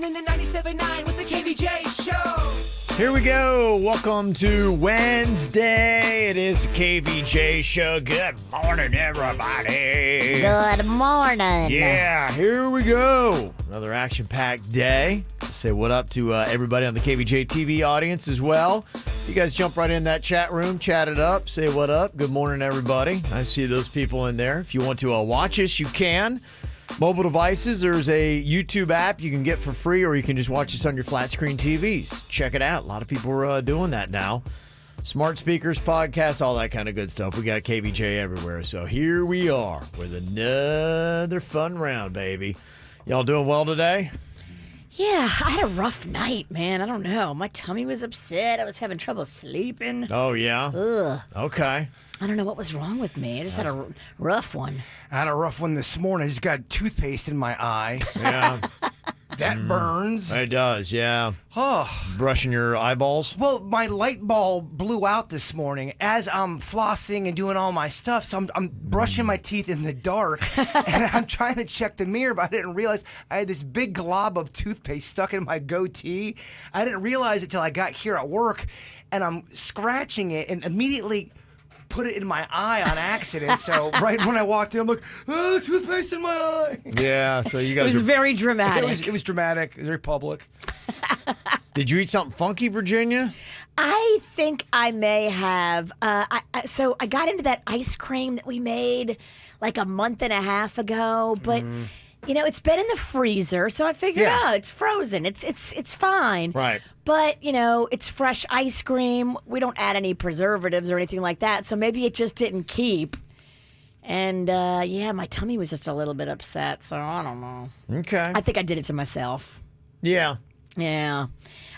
listening to 97.9 with the KVJ Show. Here we go. Welcome to Wednesday. It is the KVJ Show. Good morning, everybody. Good morning. Yeah, here we go. Another action-packed day. Say what up to everybody on the KVJ TV audience as well. You guys jump right in that chat room, chat it up, say what up. Good morning, everybody. I see those people in there. If you want to watch us, you can. Mobile devices, there's a YouTube app you can get for free, or you can just watch us on your flat screen TVs. Check it out. A lot of people are doing that now. Smart speakers, podcasts, all that kind of good stuff. We got KVJ everywhere. So here we are with another fun round, baby. Y'all doing well today? Yeah, I had a rough night, man. I don't know. My tummy was upset. I was having trouble sleeping. Oh, yeah? Ugh. Okay. I don't know what was wrong with me. I just had a rough one. I had a rough one this morning. I just got toothpaste in my eye. Yeah. That burns. It does, yeah. Oh. Brushing your eyeballs? Well, my light bulb blew out this morning as I'm flossing and doing all my stuff. So I'm brushing my teeth in the dark, and I'm trying to check the mirror, but I didn't realize I had this big glob of toothpaste stuck in my goatee. I didn't realize it till I got here at work, and I'm scratching it and immediately put it in my eye on accident. So right when I walked in, I'm like, oh, toothpaste in my eye. Yeah, so you guys It was very dramatic. It was dramatic. It was very public. Did you eat something funky, Virginia? I think I may have. So I got into that ice cream that we made like a month and a half ago, but you know, it's been in the freezer, so I figured, it's frozen. It's fine. Right. But, you know, it's fresh ice cream. We don't add any preservatives or anything like that, so maybe it just didn't keep. And, my tummy was just a little bit upset, so I don't know. Okay. I think I did it to myself. Yeah. Yeah.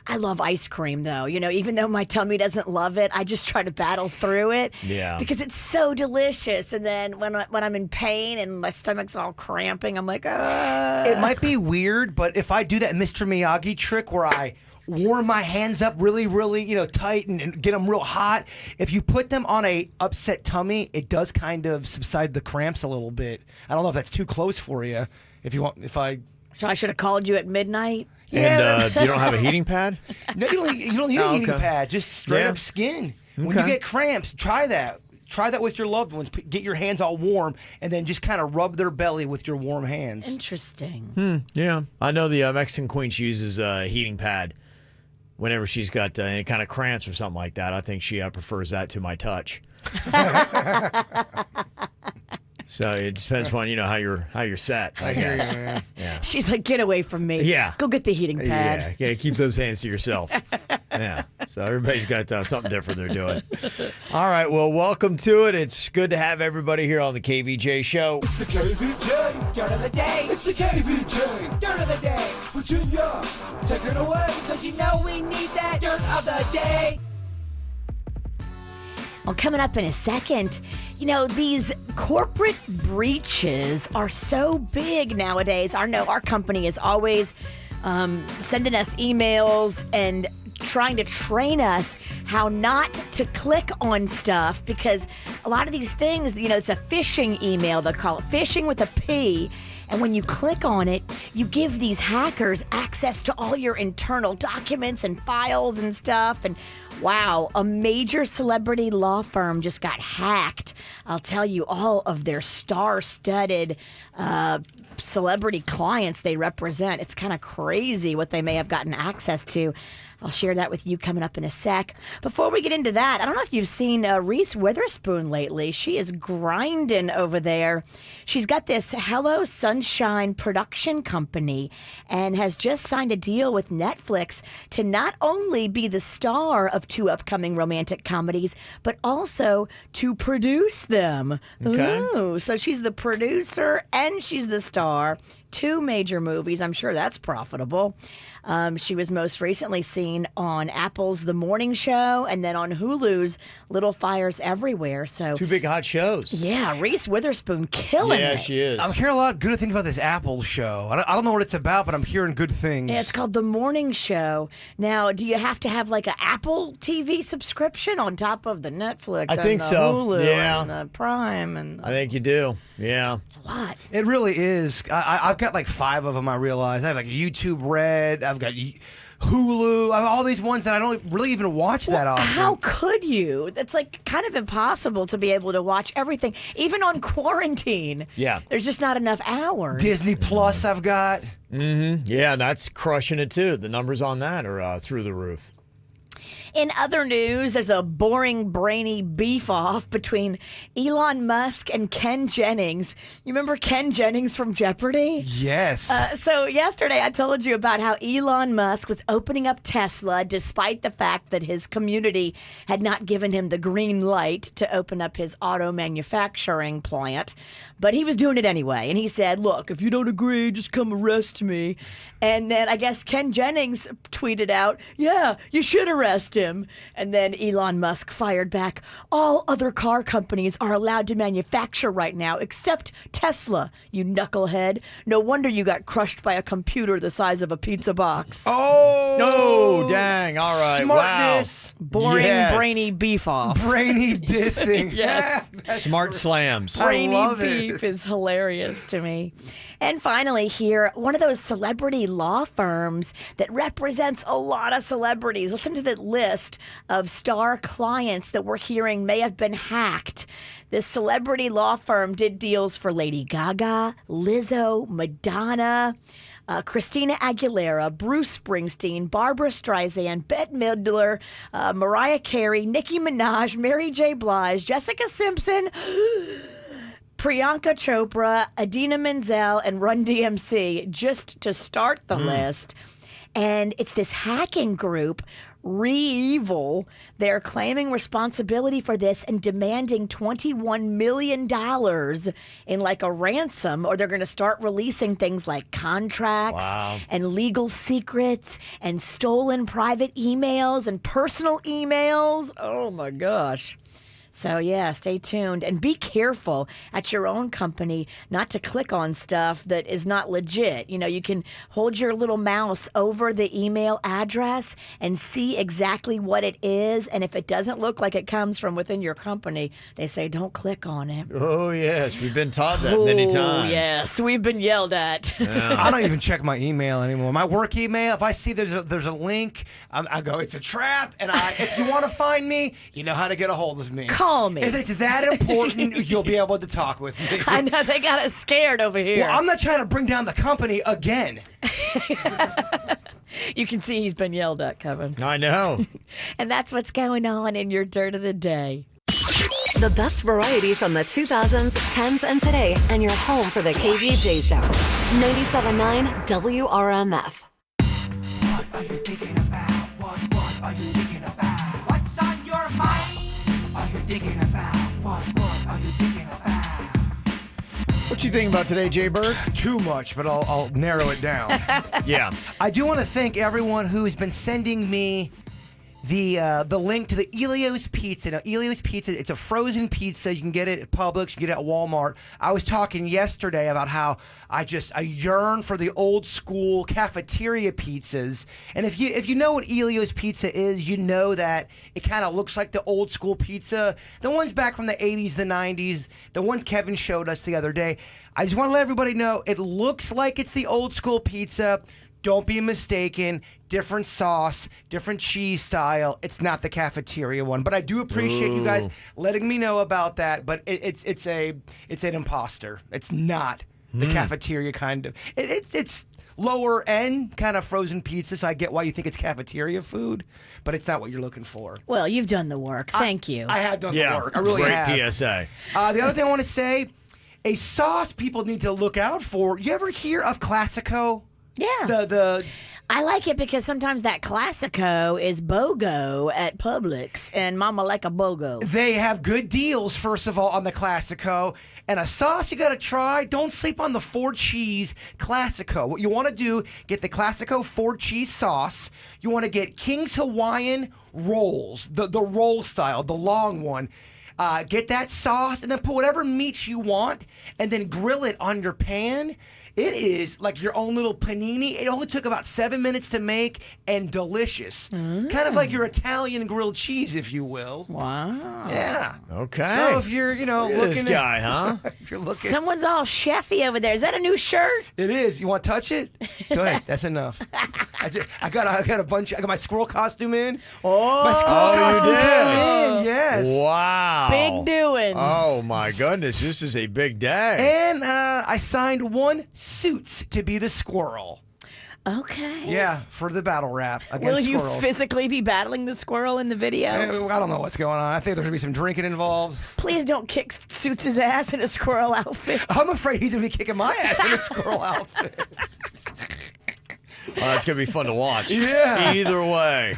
I love ice cream, though. You know, even though my tummy doesn't love it, I just try to battle through it. Yeah. Because it's so delicious. And then when I'm in pain and my stomach's all cramping, I'm like, It might be weird, but if I do that Mr. Miyagi trick where I warm my hands up really, really, tight and get them real hot, if you put them on a upset tummy, it does kind of subside the cramps a little bit. I don't know if that's too close for you. So I should have called you at midnight? And you don't have a heating pad? No, you don't need a heating pad. Just straight up skin. When you get cramps, try that. Try that with your loved ones. Get your hands all warm, and then just kind of rub their belly with your warm hands. Interesting. Yeah. I know the Mexican queen, she uses a heating pad whenever she's got any kind of cramps or something like that. I think she prefers that to my touch. So it depends upon how you're set, I guess. Yeah. She's like, get away from me. Yeah. Go get the heating pad. Yeah. Keep those hands to yourself. Yeah. So everybody's got something different they're doing. All right. Well, welcome to it. It's good to have everybody here on the KVJ Show. It's the KVJ Dirt of the Day. It's the KVJ Dirt of the Day. Virginia, take it away, because you know we need that Dirt of the Day. Well, coming up in a second, these corporate breaches are so big nowadays. Our company is always sending us emails and trying to train us how not to click on stuff, because a lot of these things, it's a phishing email. They'll call it phishing with a P. And when you click on it, you give these hackers access to all your internal documents and files and stuff. And wow, a major celebrity law firm just got hacked. I'll tell you, all of their star-studded celebrity clients they represent. It's kind of crazy what they may have gotten access to. I'll share that with you coming up in a sec. Before we get into that, I don't know if you've seen Reese Witherspoon lately. She is grinding over there. She's got this Hello Sunshine production company and has just signed a deal with Netflix to not only be the star of 2 upcoming romantic comedies, but also to produce them. Okay. Ooh, so she's the producer and she's the star. 2 major movies. I'm sure that's profitable. She was most recently seen on Apple's The Morning Show and then on Hulu's Little Fires Everywhere. So 2 big hot shows. Yeah, Reese Witherspoon killing it. Yeah, she is. I'm hearing a lot of good things about this Apple show. I don't know what it's about, but I'm hearing good things. Yeah, it's called The Morning Show. Now, do you have to have like an Apple TV subscription on top of the Netflix I and think the so. Hulu and the Prime? And I think you do. Yeah. it's a lot. It really is. I've got like 5 of them, I realize. I have like YouTube Red. I've got Hulu. I have all these ones that I don't really even watch that often. How could you? That's like kind of impossible to be able to watch everything, even on quarantine. Yeah. There's just not enough hours. Disney Plus I've got. Yeah, that's crushing it too. The numbers on that are through the roof. In other news, there's a boring, brainy beef-off between Elon Musk and Ken Jennings. You remember Ken Jennings from Jeopardy? Yes. So yesterday I told you about how Elon Musk was opening up Tesla despite the fact that his community had not given him the green light to open up his auto manufacturing plant. But he was doing it anyway. And he said, look, if you don't agree, just come arrest me. And then I guess Ken Jennings tweeted out, yeah, you should arrest him. And then Elon Musk fired back, all other car companies are allowed to manufacture right now except Tesla, you knucklehead. No wonder you got crushed by a computer the size of a pizza box. Oh! No, dang. All right. Smart Wow. diss. Boring, Yes. brainy beef-off. Brainy dissing. Yes. Smart slams. Brainy love it. beef is hilarious to me. And finally here, one of those celebrity law firms that represents a lot of celebrities. Listen to the list of star clients that we're hearing may have been hacked. This celebrity law firm did deals for Lady Gaga, Lizzo, Madonna, Christina Aguilera, Bruce Springsteen, Barbara Streisand, Bette Midler, Mariah Carey, Nicki Minaj, Mary J. Blige, Jessica Simpson, Priyanka Chopra, Idina Menzel, and Run DMC, just to start the list. And it's this hacking group, Re-Evil. They're claiming responsibility for this and demanding $21 million in like a ransom, or they're going to start releasing things like contracts and legal secrets and stolen private emails and personal emails. Oh my gosh. So, yeah, stay tuned and be careful at your own company not to click on stuff that is not legit. You know, you can hold your little mouse over the email address and see exactly what it is. And if it doesn't look like it comes from within your company, they say don't click on it. Oh, yes. We've been taught that many Oh, times. yes, we've been yelled at. I don't even check my email anymore. My work email, if I see there's a link, I go, it's a trap. And if you want to find me, you know how to get a hold of me. Call me. If it's that important, you'll be able to talk with me. I know, they got us scared over here. Well, I'm not trying to bring down the company again. You can see he's been yelled at, Kevin. I know. And that's what's going on in your Dirt of the Day. The best variety from the 2000s, 10s, and today, and your home for the KVJ Show. 97.9 WRMF. What are you thinking about? What are you thinking about? What's on your mind? Are you thinking about? What are you thinking about? What you think about today, Jaybird? Too much, but I'll narrow it down. Yeah. I do want to thank everyone who has been sending me the link to the Elio's Pizza. Now, Elio's Pizza, it's a frozen pizza. You can get it at Publix, you can get it at Walmart. I was talking yesterday about how I yearn for the old school cafeteria pizzas. And if you know what Elio's Pizza is, you know that it kind of looks like the old school pizza. The ones back from the 80s, the 90s, the one Kevin showed us the other day. I just want to let everybody know it looks like it's the old school pizza. Don't be mistaken. Different sauce, different cheese style. It's not the cafeteria one, but I do appreciate you guys letting me know about that. But it's an imposter. It's not the cafeteria kind of. It's lower end kind of frozen pizza. So I get why you think it's cafeteria food, but it's not what you're looking for. Well, you've done the work. Thank you. I have done the work. I really Great have. PSA. The other thing I want to say, a sauce people need to look out for. You ever hear of Classico? Yeah. The I like it because sometimes that Classico is BOGO at Publix, and Mama like a BOGO. They have good deals, first of all, on the Classico. And a sauce you got to try, don't sleep on the 4-cheese Classico. What you want to do, get the Classico 4-cheese sauce. You want to get King's Hawaiian rolls, the roll style, the long one. Get that sauce and then put whatever meats you want and then grill it on your pan. It is like your own little panini. It only took about 7 minutes to make and delicious. Kind of like your Italian grilled cheese, if you will. Wow. Yeah. Okay. So if you're, Look at looking this guy, huh? if you're looking. Someone's all chefy over there. Is that a new shirt? It is. You want to touch it? Go ahead. That's enough. I got a bunch. I got my squirrel costume in. Oh, My squirrel costume you did? came in. Yes. Wow. big doings. Oh, my goodness. This is a big day. And I signed one Suits to be the squirrel. Okay. Yeah, for the battle rap against Will you squirrels. physically be battling the squirrel in the video? I don't know what's going on. I think there's going to be some drinking involved. Please don't kick Suits' ass in a squirrel outfit. I'm afraid he's going to be kicking my ass in a squirrel outfit. Oh, that's going to be fun to watch. Yeah. Either way.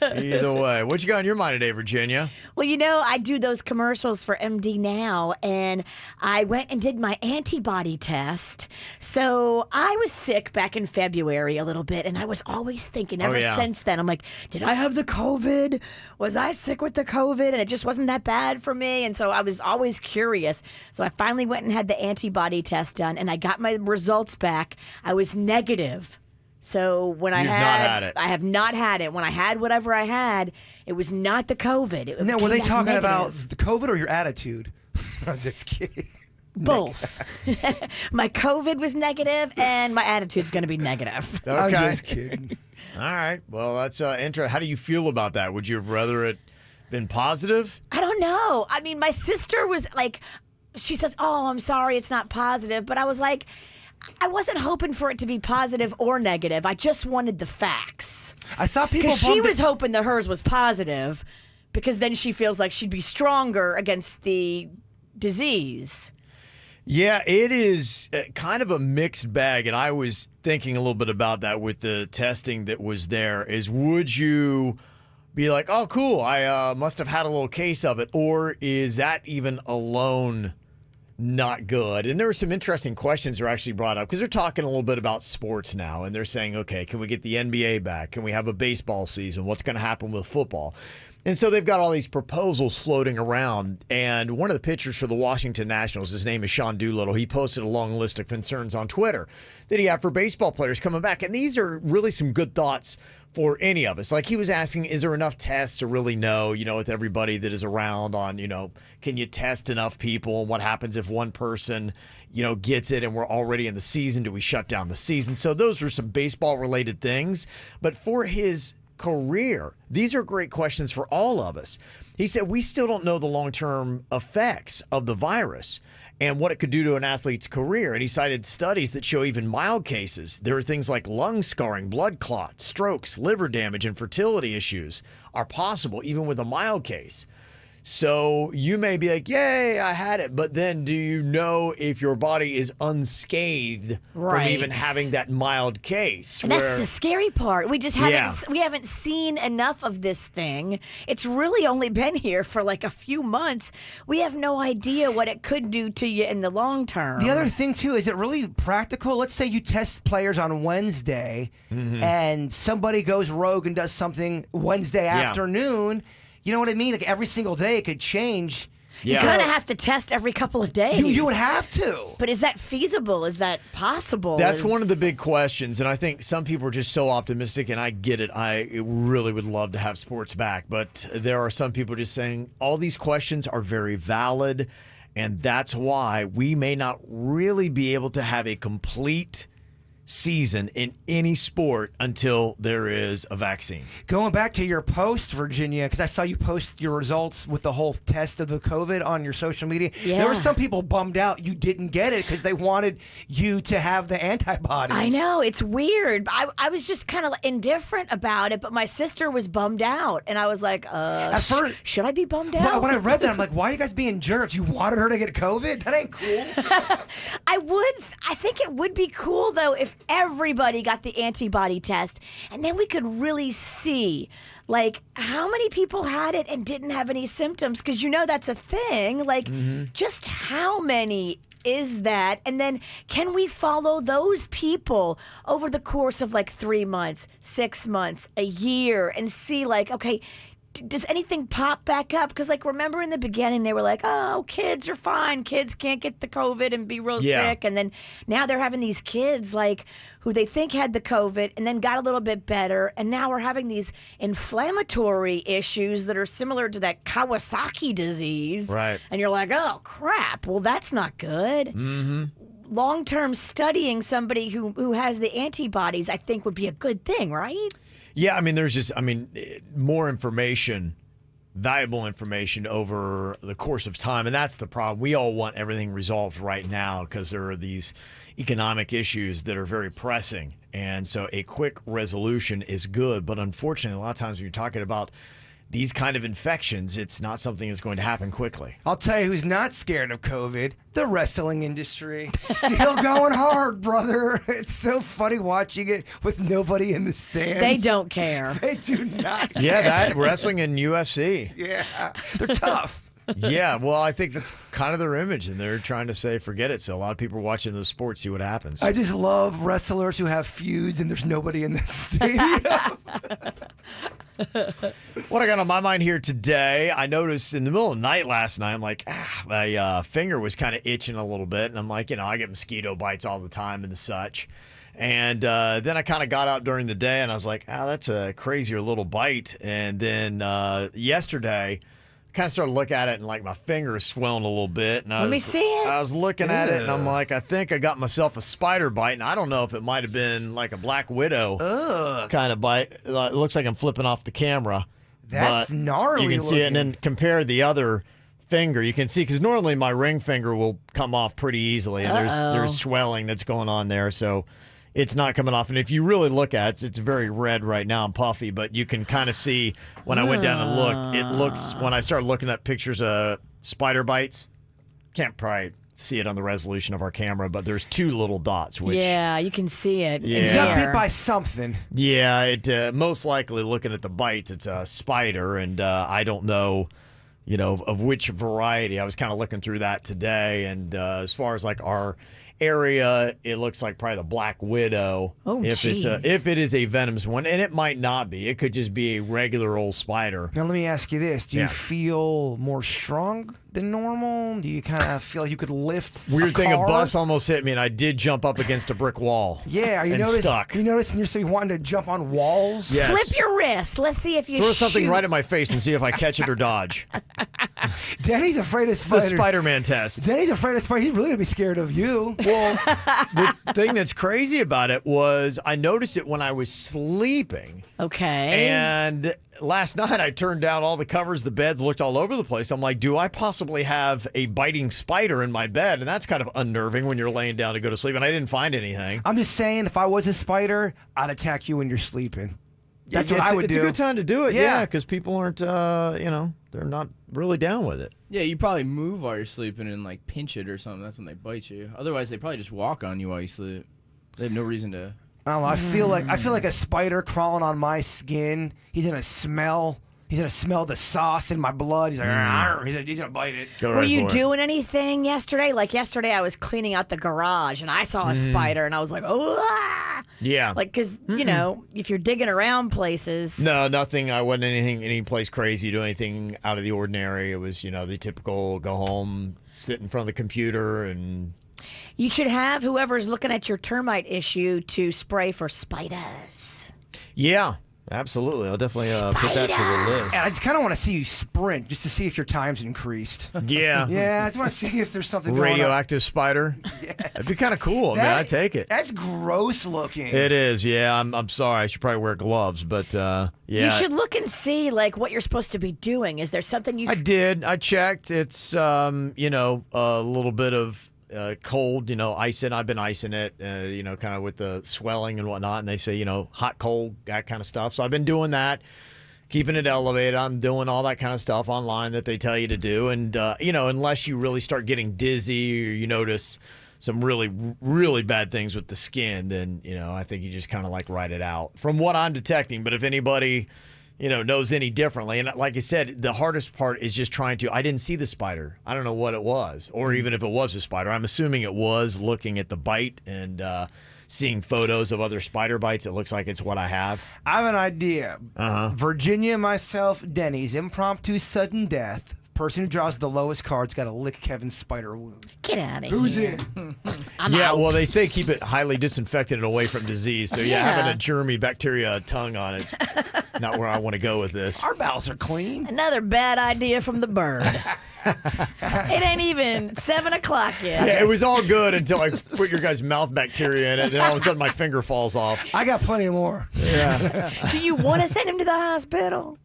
Either way. What you got on your mind today, Virginia? Well, I do those commercials for MD Now, and I went and did my antibody test. So I was sick back in February a little bit, and I was always thinking ever since then, I'm like, did I have the COVID? Was I sick with the COVID? And it just wasn't that bad for me. And so I was always curious. So I finally went and had the antibody test done, and I got my results back. I was negative. So when You've not had it. I have not had it. When I had whatever I had, it was not the COVID. It Now, were they came back talking negative. about the COVID or your attitude? I'm just kidding. Both? My COVID was negative, and my attitude's going to be negative. Okay. I'm just kidding. All right. Well, that's interesting. How do you feel about that? Would you have rather it been positive? I don't know. I mean, my sister was like, she says, "Oh, I'm sorry, it's not positive," but I was like, I wasn't hoping for it to be positive or negative. I just wanted the facts. I saw people Because she was hoping that hers was positive, because then she feels like she'd be stronger against the disease. Yeah, it is kind of a mixed bag, and I was thinking a little bit about that with the testing that was there. Is would you be like, oh, cool, I must have had a little case of it, or is that even alone not good? And there were some interesting questions that were actually brought up because they're talking a little bit about sports now, and they're saying, okay, can we get the NBA back? Can we have a baseball season? What's going to happen with football? And so they've got all these proposals floating around, and one of the pitchers for the Washington Nationals, his name is Sean Doolittle, he posted a long list of concerns on Twitter that he had for baseball players coming back. And these are really some good thoughts for any of us. Like, he was asking, is there enough tests to really know, with everybody that is around on, can you test enough people? And what happens if one person, gets it and we're already in the season? Do we shut down the season? So those are some baseball related things. But for his career, these are great questions for all of us. He said, we still don't know the long-term effects of the virus and what it could do to an athlete's career. And he cited studies that show even mild cases. There are things like lung scarring, blood clots, strokes, liver damage, and fertility issues are possible even with a mild case. So you may be like, yay, I had it. But then do you know if your body is unscathed from Right. even having that mild case? And that's the scary part. We just haven't seen enough of this thing. It's really only been here for like a few months. We have no idea what it could do to you in the long term. The other thing, too, is it really practical? Let's say you test players on Wednesday and somebody goes rogue and does something Wednesday afternoon. You know what I mean? Like every single day it could change. You kind of have to test every couple of days. You would have to. But is that feasible? Is that possible? That's one of the big questions, and I think some people are just so optimistic, and I get it. I really would love to have sports back, but there are some people just saying all these questions are very valid, and that's why we may not really be able to have a complete season in any sport until there is a vaccine. Going back to your post, Virginia, because I saw you post your results with the whole test of the COVID on your social media. Yeah. There were some people bummed out you didn't get it because they wanted you to have the antibodies. I know, it's weird. I was just kind of indifferent about it, but my sister was bummed out, and I was like, At first, should I be bummed out? when I read that, I'm like, why are you guys being jerks? You wanted her to get COVID? That ain't cool. I think it would be cool, though, if everybody got the antibody test, and then we could really see, like, how many people had it and didn't have any symptoms, because that's a thing. Like, just how many is that? And then can we follow those people over the course of like 3 months, 6 months, a year, and see, like, okay, does anything pop back up? Because, like, remember in the beginning, they were like, oh, kids are fine. Kids can't get the COVID and be real sick. And then now they're having these kids, like, who they think had the COVID and then got a little bit better. And now we're having these inflammatory issues that are similar to that Kawasaki disease. Right. And you're like, oh, crap. Well, that's not good. Mm-hmm. Long-term studying somebody who has the antibodies, I think, would be a good thing, right? Yeah, I mean, there's just, more information, valuable information over the course of time. And that's the problem. We all want everything resolved right now because there are these economic issues that are very pressing. And so a quick resolution is good. But unfortunately, a lot of times when you're talking about these kind of infections, it's not something that's going to happen quickly. I'll tell you who's not scared of COVID. The wrestling industry. Still going hard, brother. It's so funny watching it with nobody in the stands. They don't care. They do not care. Yeah, that wrestling and UFC. Yeah, they're tough. Yeah, well, I think that's kind of their image, and they're trying to say, forget it. So a lot of people are watching the sports, see what happens. I just love wrestlers who have feuds and there's nobody in the stadium. What I got on my mind here today, I noticed in the middle of the night last night, I'm like, my finger was kind of itching a little bit. And I'm like, I get mosquito bites all the time and such. And then I kind of got up during the day and I was like, that's a crazier little bite. And then yesterday, kind of started to look at it and like my finger is swelling a little bit. And Let me see it. I was looking at it and I'm like, I think I got myself a spider bite. And I don't know if it might have been like a black widow kind of bite. It looks like I'm flipping off the camera. That's but gnarly You can see it and then compare the other finger. You can see, because normally my ring finger will come off pretty easily. And there's swelling that's going on there. So it's not coming off. And if you really look at it, it's very red right now and puffy, but you can kind of see when I went down and looked, it looks, when I started looking at pictures of spider bites, can't probably see it on the resolution of our camera, but there's two little dots. Which, yeah, you can see it. Yeah. You got bit by something. Yeah, it most likely, looking at the bites, it's a spider, and I don't know, of which variety. I was kind of looking through that today, and as far as like our area, it looks like probably the black widow. Oh, if it is a venomous one, and it might not be. It could just be a regular old spider. Now, let me ask you this. Do you Yeah. feel more strong than normal? Do you kind of feel like you could lift Weird a thing, a car? bus almost hit me, and I did jump up against a brick wall. Yeah, and stuck. You noticing you're wanting to jump on walls? Yes. Flip your wrist. Let's see if you Throw something shoot. right at my face and see if I catch it or dodge. Danny's afraid of It's the spiders. Spider-Man test. Danny's afraid of spiders. He's really going to be scared of you. Well, the thing that's crazy about it was I noticed it when I was sleeping. Okay. And last night I turned down all the covers, the beds, looked all over the place. I'm like, do I possibly have a biting spider in my bed? And that's kind of unnerving when you're laying down to go to sleep. And I didn't find anything. I'm just saying, if I was a spider, I'd attack you when you're sleeping. That's what I would do. It's a good time to do it, Yeah. because people aren't, they're not really down with it. Yeah, you probably move while you're sleeping and like pinch it or something. That's when they bite you. Otherwise, they probably just walk on you while you sleep. They have no reason to. I don't know. I feel like a spider crawling on my skin. He's gonna smell. He's gonna smell the sauce in my blood. He's like, "Arr," he's gonna bite it. Go Were right you for it. doing anything yesterday? Like yesterday, I was cleaning out the garage and I saw a spider and I was like, oh, ah! Yeah. Like, because, if you're digging around places. No, nothing. I wasn't any place crazy, do anything out of the ordinary. It was, the typical go home, sit in front of the computer, and You should have whoever's looking at your termite issue to spray for spiders. yeah, absolutely. I'll definitely put that to the list. And I just kind of want to see you sprint just to see if your time's increased. Yeah. Yeah, I just want to see if there's something going on. Radioactive spider. That'd be kind of cool. Man, I'd take it. That's gross looking. It is. Yeah. I'm sorry. I should probably wear gloves, but yeah. You should look and see like what you're supposed to be doing. Is there something you? I did. I checked. It's a little bit of cold, icing. I've been icing it, kind of with the swelling and whatnot. And they say, hot, cold, that kind of stuff. So I've been doing that, keeping it elevated. I'm doing all that kind of stuff online that they tell you to do. And, unless you really start getting dizzy or you notice some really, really bad things with the skin, then, I think you just kind of like ride it out from what I'm detecting. But if anybody knows any differently. And like I said, the hardest part is just I didn't see the spider. I don't know what it was, or even if it was a spider. I'm assuming it was, looking at the bite and seeing photos of other spider bites, it looks like it's what I have. I have an idea. Uh-huh. Virginia, myself, Denny's, impromptu sudden death. Person who draws the lowest card's got to lick Kevin's spider wound. Get out of Who's here. in? I'm Yeah, out. well, they say keep it highly disinfected and away from disease. So, yeah, having a germy bacteria tongue on it's not where I want to go with this. Our bowels are clean. Another bad idea from the bird. It ain't even 7 o'clock yet. Yeah, it was all good until I put your guys' mouth bacteria in it, and then all of a sudden my finger falls off. I got plenty more. Do you want to send him to the hospital?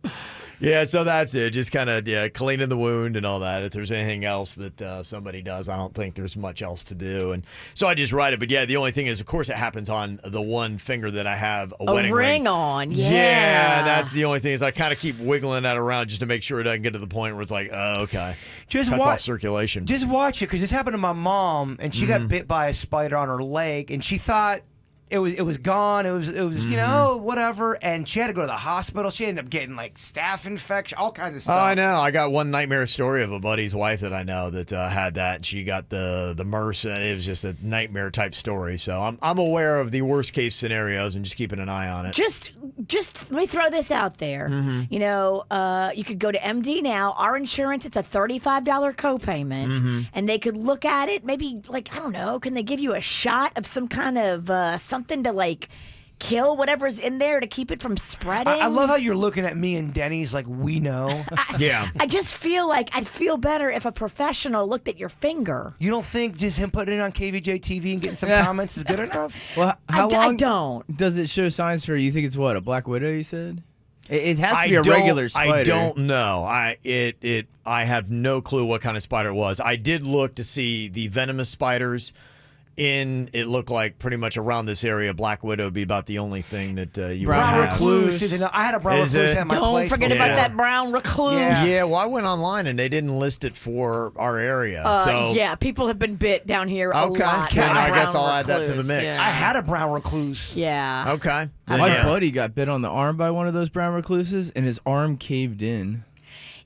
Yeah, so that's it. Just kind of, cleaning the wound and all that. If there's anything else that somebody does, I don't think there's much else to do. And so I just write it. But, yeah, the only thing is, of course, it happens on the one finger that I have a wedding ring on. Yeah. Yeah, that's the only thing is I kind of keep wiggling that around just to make sure it doesn't get to the point where it's like, oh, okay. Just Cuts watch off circulation. Just watch it, because this happened to my mom, and she got bit by a spider on her leg, and she thought it was gone. It was you know, whatever. And she had to go to the hospital. She ended up getting like staph infection, all kinds of stuff. Oh, I know. I got one nightmare story of a buddy's wife that I know that had that. And she got the MRSA, and it was just a nightmare type story. So I'm aware of the worst case scenarios and just keeping an eye on it. Just let me throw this out there. You know, you could go to MD now. Our insurance, it's a $35 copayment, and they could look at it. Maybe like, I don't know, can they give you a shot of some kind of something to like kill whatever's in there to keep it from spreading? I love how you're looking at me and Denny's like we know. Yeah. I just feel like I'd feel better if a professional looked at your finger. You don't think just him putting it on KVJ TV and getting some comments is good enough? Well, how I long don't. does it show signs for? You think it's what, a black widow? You said it has to I be a don't- regular spider. I don't know. I have no clue what kind of spider it was. I did look to see the venomous spiders. It looked like pretty much around this area, black widow would be about the only thing that you would Brown have. recluse. I had a brown Is recluse it? at my Don't place. forget Yeah. about that brown recluse. Yeah. Yeah, well, I went online and they didn't list it for our area. So Yeah, people have been bit down here a Okay, lot. Ken, by I guess brown I'll add that to the recluse, mix. Yeah. I had a brown recluse. Yeah. okay. My Yeah. buddy got bit on the arm by one of those brown recluses, and his arm caved in.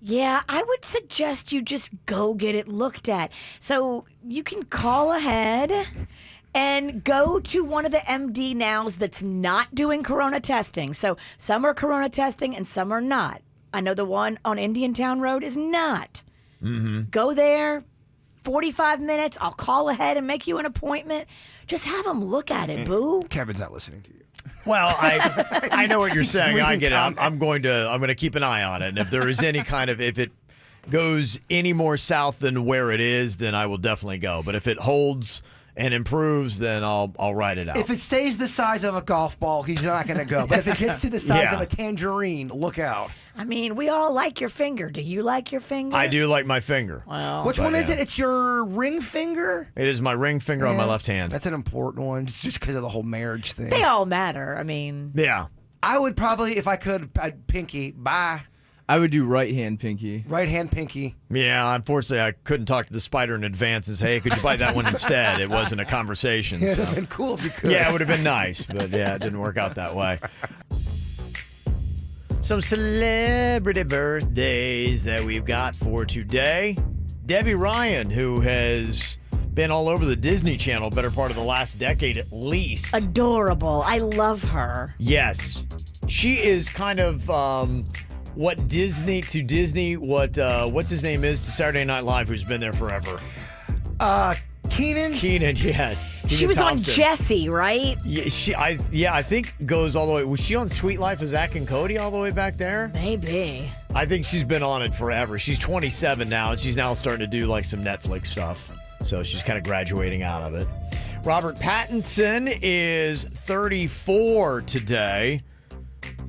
Yeah, I would suggest you just go get it looked at. So you can call ahead and go to one of the MD nows that's not doing corona testing. So some are corona testing and some are not. I know the one on Indiantown Road is not. Go there, 45 minutes. I'll call ahead and make you an appointment. Just have them look at it, boo. Kevin's not listening to you. Well, I know what you're saying. I get it. I'm going to keep an eye on it. And if there is any kind of, if it goes any more south than where it is, then I will definitely go. But if it holds and improves, then I'll write it out. If it stays the size of a golf ball, he's not going to go. But if it gets to the size Yeah. of a tangerine, look out. I mean, we all like your finger. Do you like your finger? I do like my finger. Well, Which but one is yeah. it? It's your ring finger? It is my ring finger on my Yeah, left hand. That's an important one, just because of the whole marriage thing. they all matter. I mean, Yeah. I would probably, if I could, I'd pinky. Bye. I would do right hand pinky. Right hand pinky. Yeah, unfortunately, I couldn't talk to the spider in advance and say, hey, could you bite that one instead? It wasn't a conversation. It would So. have been cool if you could. Yeah, it would have been nice, but yeah, it didn't work out that way. Some celebrity birthdays that we've got for today. Debbie Ryan, who has been all over the Disney Channel better part of the last decade at least. adorable. I love her. Yes. She is kind of what Disney to Disney, what's his name is to Saturday Night Live, who's been there forever. Keenan? Keenan, yes. She Kenan was Thompson. on Jessie, right? Yeah, I think goes all the way. Was she on Sweet Life of Zach and Cody all the way back there? Maybe. I think she's been on it forever. She's 27 now, and she's now starting to do like some Netflix stuff. So she's kind of graduating out of it. Robert Pattinson is 34 today.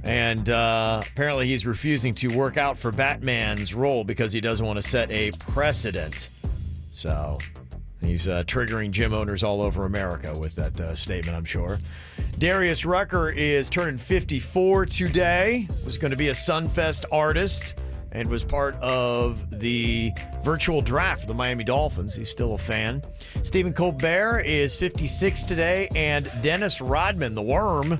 And apparently he's refusing to work out for Batman's role because he doesn't want to set a precedent. So he's triggering gym owners all over America with that statement, I'm sure. Darius Rucker is turning 54 today. Was going to be a Sunfest artist and was part of the virtual draft for the Miami Dolphins. He's still a fan. Stephen Colbert is 56 today. And Dennis Rodman, the Worm,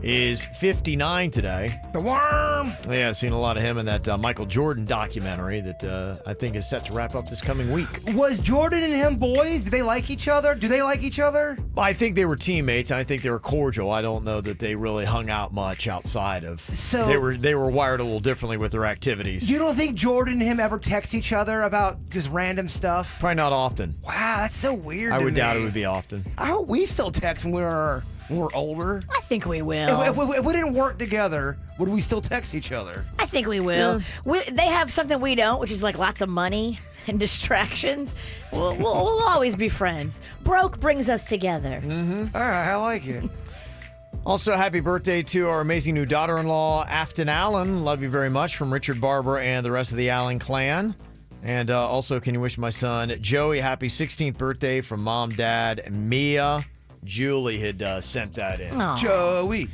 is 59 today. The worm. Yeah, I've seen a lot of him in that Michael Jordan documentary that I think is set to wrap up this coming week. Was Jordan and him boys? Did they like each other? Do they like each other? I think they were teammates, and I think they were cordial. I don't know that they really hung out much outside of. So they were wired a little differently with their activities. You don't think Jordan and him ever text each other about just random stuff? Probably not often. Wow, that's so weird. I to would me. doubt it would be often. I hope we still text when we're older. I think we will. If we didn't work together, would we still text each other? I think we will. They have something we don't, which is like lots of money and distractions. We'll always be friends. Broke brings us together. All right, I like it. Also, happy birthday to our amazing new daughter-in-law, Afton Allen. Love you very much from Richard Barber and the rest of the Allen clan. And also, can you wish my son Joey happy 16th birthday from Mom, Dad, and Mia? Julie had sent that in. Aw. Joey.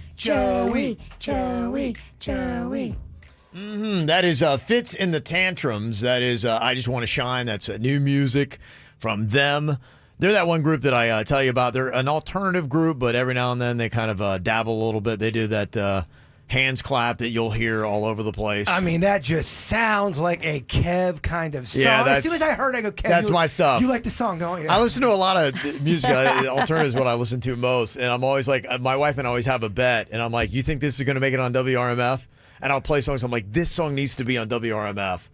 That is Fits in the Tantrums. That is I Just Want to Shine. That's new music from them. They're that one group that I tell you about. They're an alternative group, but every now and then they kind of dabble a little bit. They do that hands clap that you'll hear all over the place. I mean, that just sounds like a Kev kind of song. Yeah, as soon as I heard it, I go, Kev, that's my stuff. You like the song, don't you? I listen to a lot of music. Alternative is what I listen to most. And I'm always like, my wife and I always have a bet. And I'm like, you think this is going to make it on WRMF? And I'll play songs. I'm like, this song needs to be on WRMF.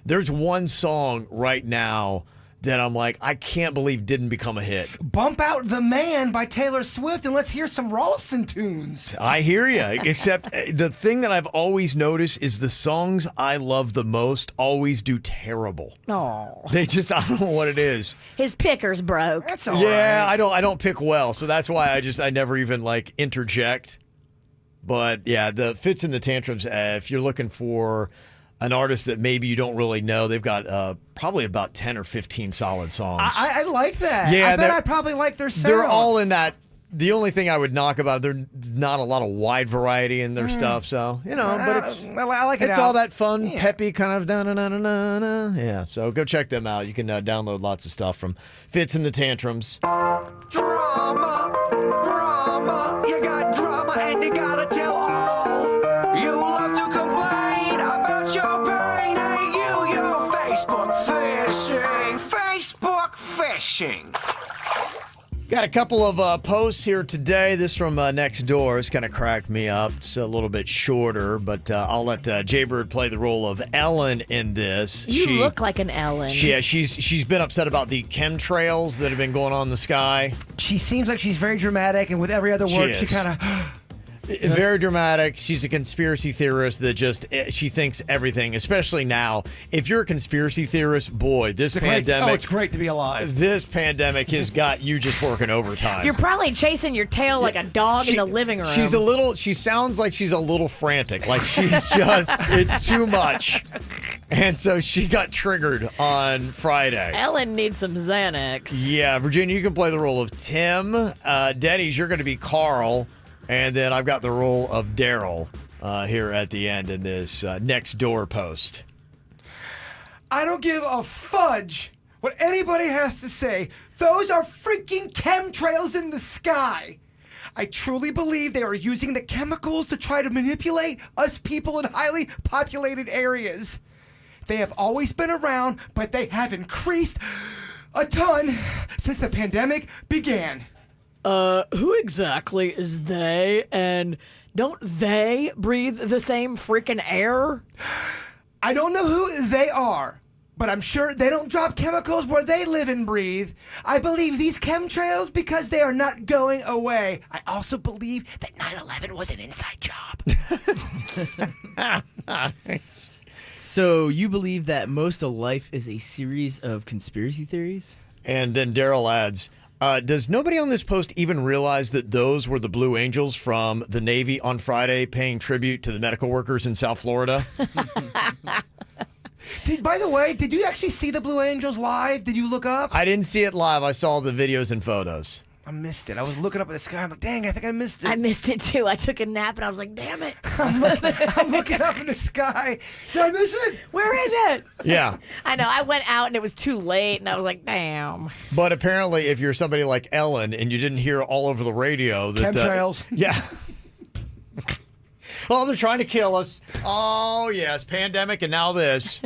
There's one song right now that I'm like, I can't believe didn't become a hit. Bump Out the Man by Taylor Swift, and let's hear some Ralston tunes. I hear you. Except the thing that I've always noticed is the songs I love the most always do terrible. Oh, They just, I don't know what it is. his picker's broke. That's all Yeah, right. I don't pick well, so that's why I never even like interject. But yeah, the Fits in the Tantrums. If you're looking for an artist that maybe you don't really know, they've got probably about 10 or 15 solid songs. I like that. Yeah, I bet they're- I probably like their sound. They're all in that. The only thing I would knock about, there's not a lot of wide variety in their stuff. So but it's I like it. it's all that fun, peppy kind of da-na-na-na-na-na. Yeah, so go check them out. You can download lots of stuff from Fits in the Tantrums. Drama, you got drama and you gotta tell all. You love to complain about your pain. Hey, you're Facebook phishing. Got a couple of posts here today. This from next door. It's kind of cracked me up. It's a little bit shorter, but I'll let Jaybird play the role of Ellen in this. You look like an Ellen. She's been upset about the chemtrails that have been going on in the sky. She seems like she's very dramatic, and with every other word, she is. kind of. Very dramatic. She's a conspiracy theorist that she thinks everything, especially now. If you're a conspiracy theorist, boy, this pandemic. Oh, it's great to be alive. This pandemic has got you just working overtime. You're probably chasing your tail like a dog in the living room. She sounds like she's a little frantic. Like she's just, it's too much. And so she got triggered on Friday. Ellen needs some Xanax. Yeah, Virginia, you can play the role of Tim. Denny's, you're going to be Carl. And then I've got the role of Daryl here at the end in this next door post. I don't give a fudge what anybody has to say. Those are freaking chemtrails in the sky. I truly believe they are using the chemicals to try to manipulate us people in highly populated areas. They have always been around, but they have increased a ton since the pandemic began. Who exactly is they? And don't they breathe the same freaking air? I don't know who they are, but I'm sure they don't drop chemicals where they live and breathe. I believe these chemtrails because they are not going away. I also believe that 9/11 was an inside job. So you believe that most of life is a series of conspiracy theories? And then Daryl adds, does nobody on this post even realize that those were the Blue Angels from the Navy on Friday paying tribute to the medical workers in South Florida? By the way, did you actually see the Blue Angels live? Did you look up? I didn't see it live. I saw the videos and photos. I missed it. I was looking up at the sky. I'm like, dang, I think I missed it. I missed it too. I took a nap and I was like, damn it. I'm looking up in the sky. Did I miss it? Where is it? Yeah. I know. I went out and it was too late and I was like, damn. But apparently, if you're somebody like Ellen and you didn't hear all over the radio that... Chemtrails. yeah. Oh, they're trying to kill us. Oh, yes, pandemic and now this.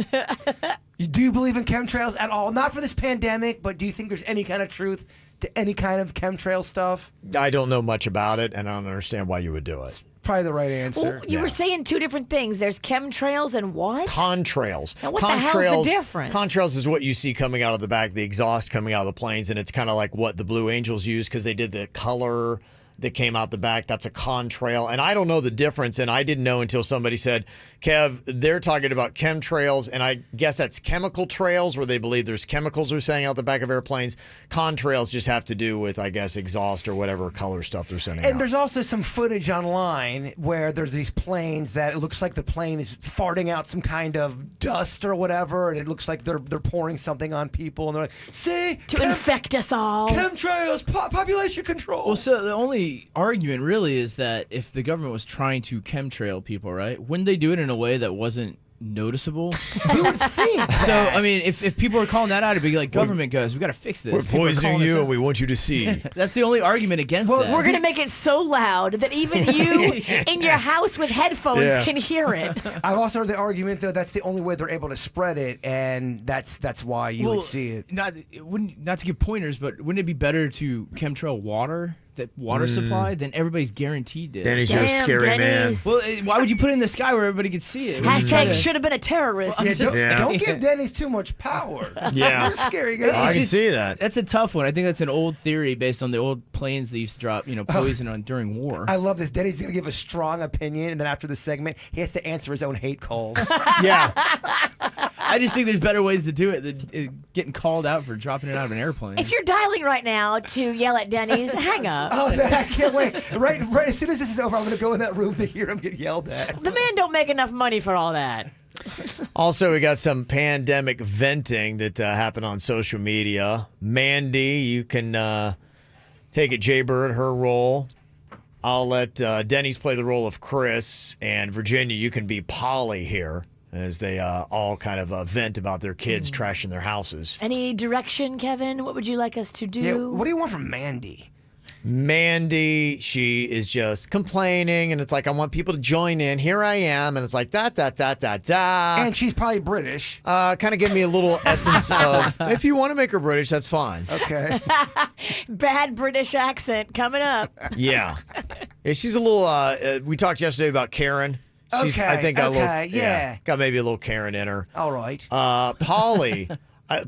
You do believe in chemtrails at all? Not for this pandemic, but do you think there's any kind of truth to any kind of chemtrail stuff? I don't know much about it, and I don't understand why you would do it. Probably the right answer. Well, you were saying two different things. There's chemtrails and what? Contrails. Now, what the hell's the difference? Contrails is what you see coming out of the back, the exhaust coming out of the planes, and it's kind of like what the Blue Angels use because they did the color that came out the back. That's a contrail. And I don't know the difference, and I didn't know until somebody said, Kev, they're talking about chemtrails, and I guess that's chemical trails where they believe there's chemicals they're saying out the back of airplanes. Contrails just have to do with, I guess, exhaust or whatever color stuff they're sending out. And there's also some footage online where there's these planes that it looks like the plane is farting out some kind of dust or whatever, and it looks like they're pouring something on people, and they're like, see? To infect us all. Chemtrails, population control. Well, so the only argument really is that if the government was trying to chemtrail people, right, wouldn't they do it in a way that wasn't noticeable? You would think. So, I mean, if people were calling that out, it'd be like, government guys, we got to fix this. We're People are poisoning calling us you, out. and we want you to see. That's the only argument against that. We're going to make it so loud that even you in your house with headphones can hear it. I've also heard the argument, though, that's the only way they're able to spread it, and that's why you would see it. Not to give pointers, but wouldn't it be better to chemtrail water, that water supply, than everybody's guaranteed it? Denny's, you're a Damn, scary Denny's. man. Well, why would you put it in the sky where everybody could see it? Hashtag should have been a terrorist. Well, I'm just- Don't give Denny's too much power. Yeah. You're a scary guy. I It's can just- see that. That's a tough one. I think that's an old theory based on the old planes that used to drop, poison on during war. I love this. Denny's going to give a strong opinion, and then after the segment, he has to answer his own hate calls. Yeah. I just think there's better ways to do it than getting called out for dropping it out of an airplane. If you're dialing right now to yell at Denny's, hang up. Oh, man, I can't wait. Right, as soon as this is over, I'm going to go in that room to hear him get yelled at. The man don't make enough money for all that. Also, we got some pandemic venting that happened on social media. Mandy, you can take it, Jaybird, her role. I'll let Denny's play the role of Chris, and Virginia, you can be Polly here as they all kind of vent about their kids trashing their houses. Any direction, Kevin? What would you like us to do? Yeah, what do you want from Mandy? Mandy, she is just complaining, and it's like, I want people to join in. Here I am, and it's like, da. And she's probably British. Kind of give me a little essence of, if you want to make her British, that's fine. Okay. Bad British accent coming up. Yeah. She's a little, we talked yesterday about Karen. She's, Okay, I think got a little, okay, yeah. got maybe a little Karen in her. All right. Polly,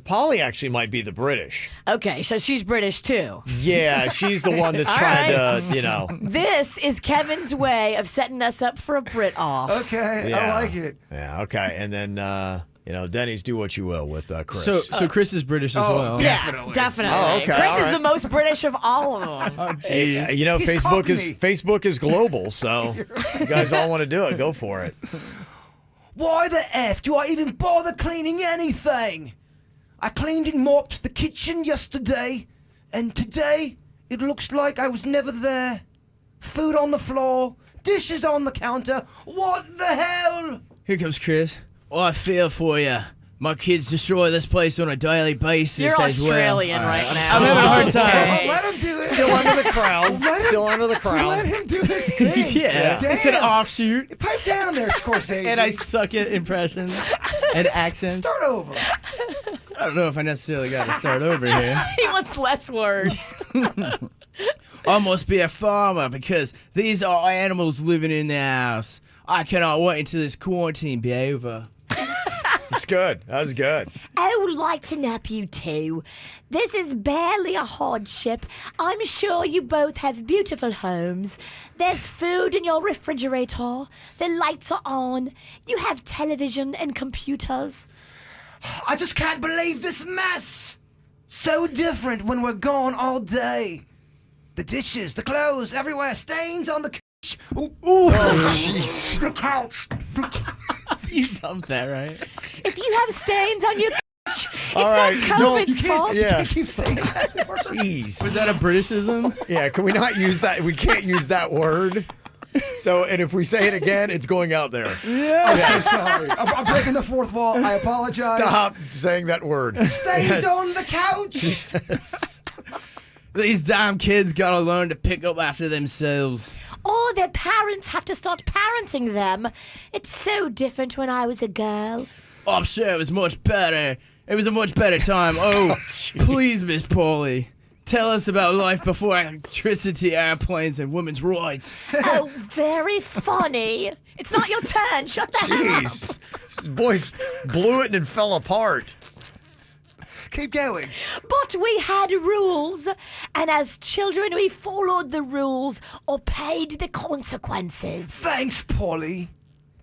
Polly actually might be the British. Okay, so she's British too. Yeah, she's the one that's All trying right. to, This is Kevin's way of setting us up for a Brit off. Okay, Yeah. I like it. Yeah, okay. And then, Denny's do what you will with Chris. So Chris is British as well. Yeah, definitely. Oh, okay, Chris all is right. the most British of all of them. Oh, Hey, jeez. He's Facebook is global, so you guys all want to do it, go for it. Why the F do I even bother cleaning anything? I cleaned and mopped the kitchen yesterday, and today it looks like I was never there. Food on the floor, dishes on the counter. What the hell? Here comes Chris. Oh, I feel for you. My kids destroy this place on a daily basis You're as well. Australian All right now. I'm having a hard time. Okay. Let him do it. Still under the crowd. Let him- Still under the Let crowd. him do his thing. Yeah, it's an Damn. offshoot. Pipe down there, Scorsese. And I suck at impressions and accents. Start over. I don't know if I necessarily got to start over here. He wants less words. I must be a farmer because these are animals living in the house. I cannot wait until this quarantine be over. It's good. That was good. I would like to nap you too. This is barely a hardship. I'm sure you both have beautiful homes. There's food in your refrigerator. The lights are on. You have television and computers. I just can't believe this mess. So different when we're gone all day. The dishes, the clothes, everywhere, stains on the couch. Ooh, jeez. the couch. You dumped that, right? If you have stains on your couch, it's All right, not don't- COVID's fault. Yeah. Keep saying that word. Jeez. Was that a Britishism? Yeah, can we not use that? We can't use that word. So, and if we say it again, it's going out there. I'm so sorry. I'm breaking the fourth wall. I apologize. Stop saying that word. Stains on the couch. These damn kids gotta learn to pick up after themselves. or their parents have to start parenting them. It's so different when I was a girl. Oh, I'm sure it was much better. It was a much better time. Oh, please, Miss Pauly, tell us about life before electricity, airplanes, and women's rights. Oh, very funny. It's not your turn. Shut the hell up. Jeez. Boys blew it and then fell apart. Keep going. But we had rules, and as children we followed the rules or paid the consequences. Thanks, Paulie.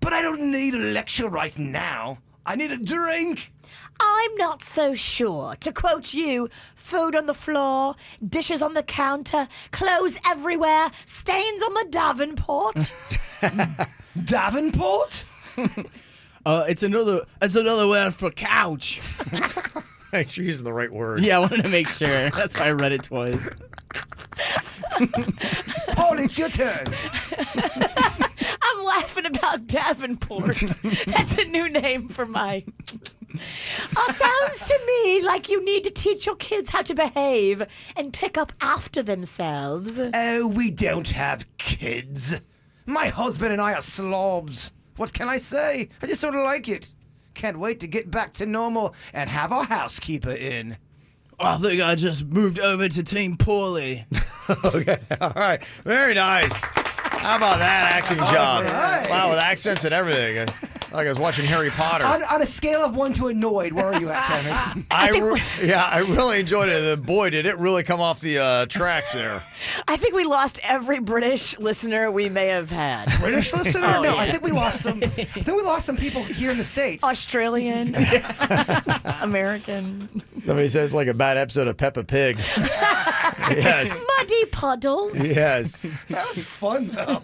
But I don't need a lecture right now. I need a drink. I'm not so sure. To quote you, food on the floor, dishes on the counter, clothes everywhere, stains on the Davenport. Davenport? It's another word for couch. Thanks for using the right word. Yeah, I wanted to make sure. That's why I read it twice. Paulie, it's your turn. I'm laughing about Davenport. That's a new name for my... sounds to me like you need to teach your kids how to behave and pick up after themselves. Oh, we don't have kids. My husband and I are slobs. What can I say? I just don't like it. Can't wait to get back to normal and have our housekeeper in. I think I just moved over to Team Pauly. Okay, all right. Very nice. How about that acting job? right. Wow, with accents and everything. Like I was watching Harry Potter. On a scale of 1 to annoyed, where are you at, Kevin? I really enjoyed it. And boy, did it really come off the tracks there. I think we lost every British listener we may have had. British listener? Oh, No, yeah. I think we lost some. I think we lost some people here in the States. Australian, American. Somebody said it's like a bad episode of Peppa Pig. Yes. Muddy puddles. Yes. That was fun, though.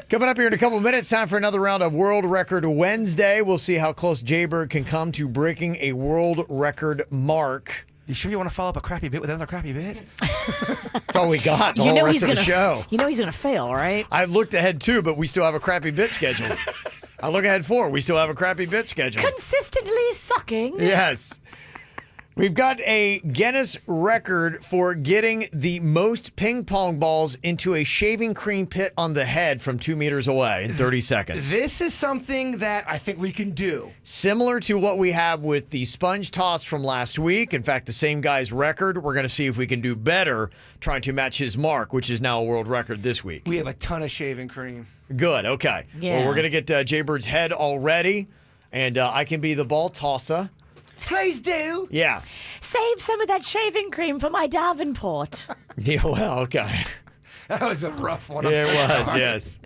Coming up here in a couple minutes, time for another round of World Record Wednesday. We'll see how close Jaybird can come to breaking a world record mark. You sure you want to follow up a crappy bit with another crappy bit? That's all we got the whole rest of the show. You know he's gonna fail, right? I looked ahead too, but we still have a crappy bit schedule. I look ahead 4. We still have a crappy bit schedule. Consistently sucking. Yes. We've got a Guinness record for getting the most ping pong balls into a shaving cream pit on the head from 2 meters away in 30 seconds. This is something that I think we can do. Similar to what we have with the sponge toss from last week. In fact, the same guy's record. We're going to see if we can do better trying to match his mark, which is now a world record this week. We have a ton of shaving cream. Good. Okay. Yeah. Well, we're going to get Jaybird's head all ready, and I can be the ball tosser. Please do. Yeah. Save some of that shaving cream for my Davenport. Yeah, well, okay. That was a rough one. Yeah, it was, yes.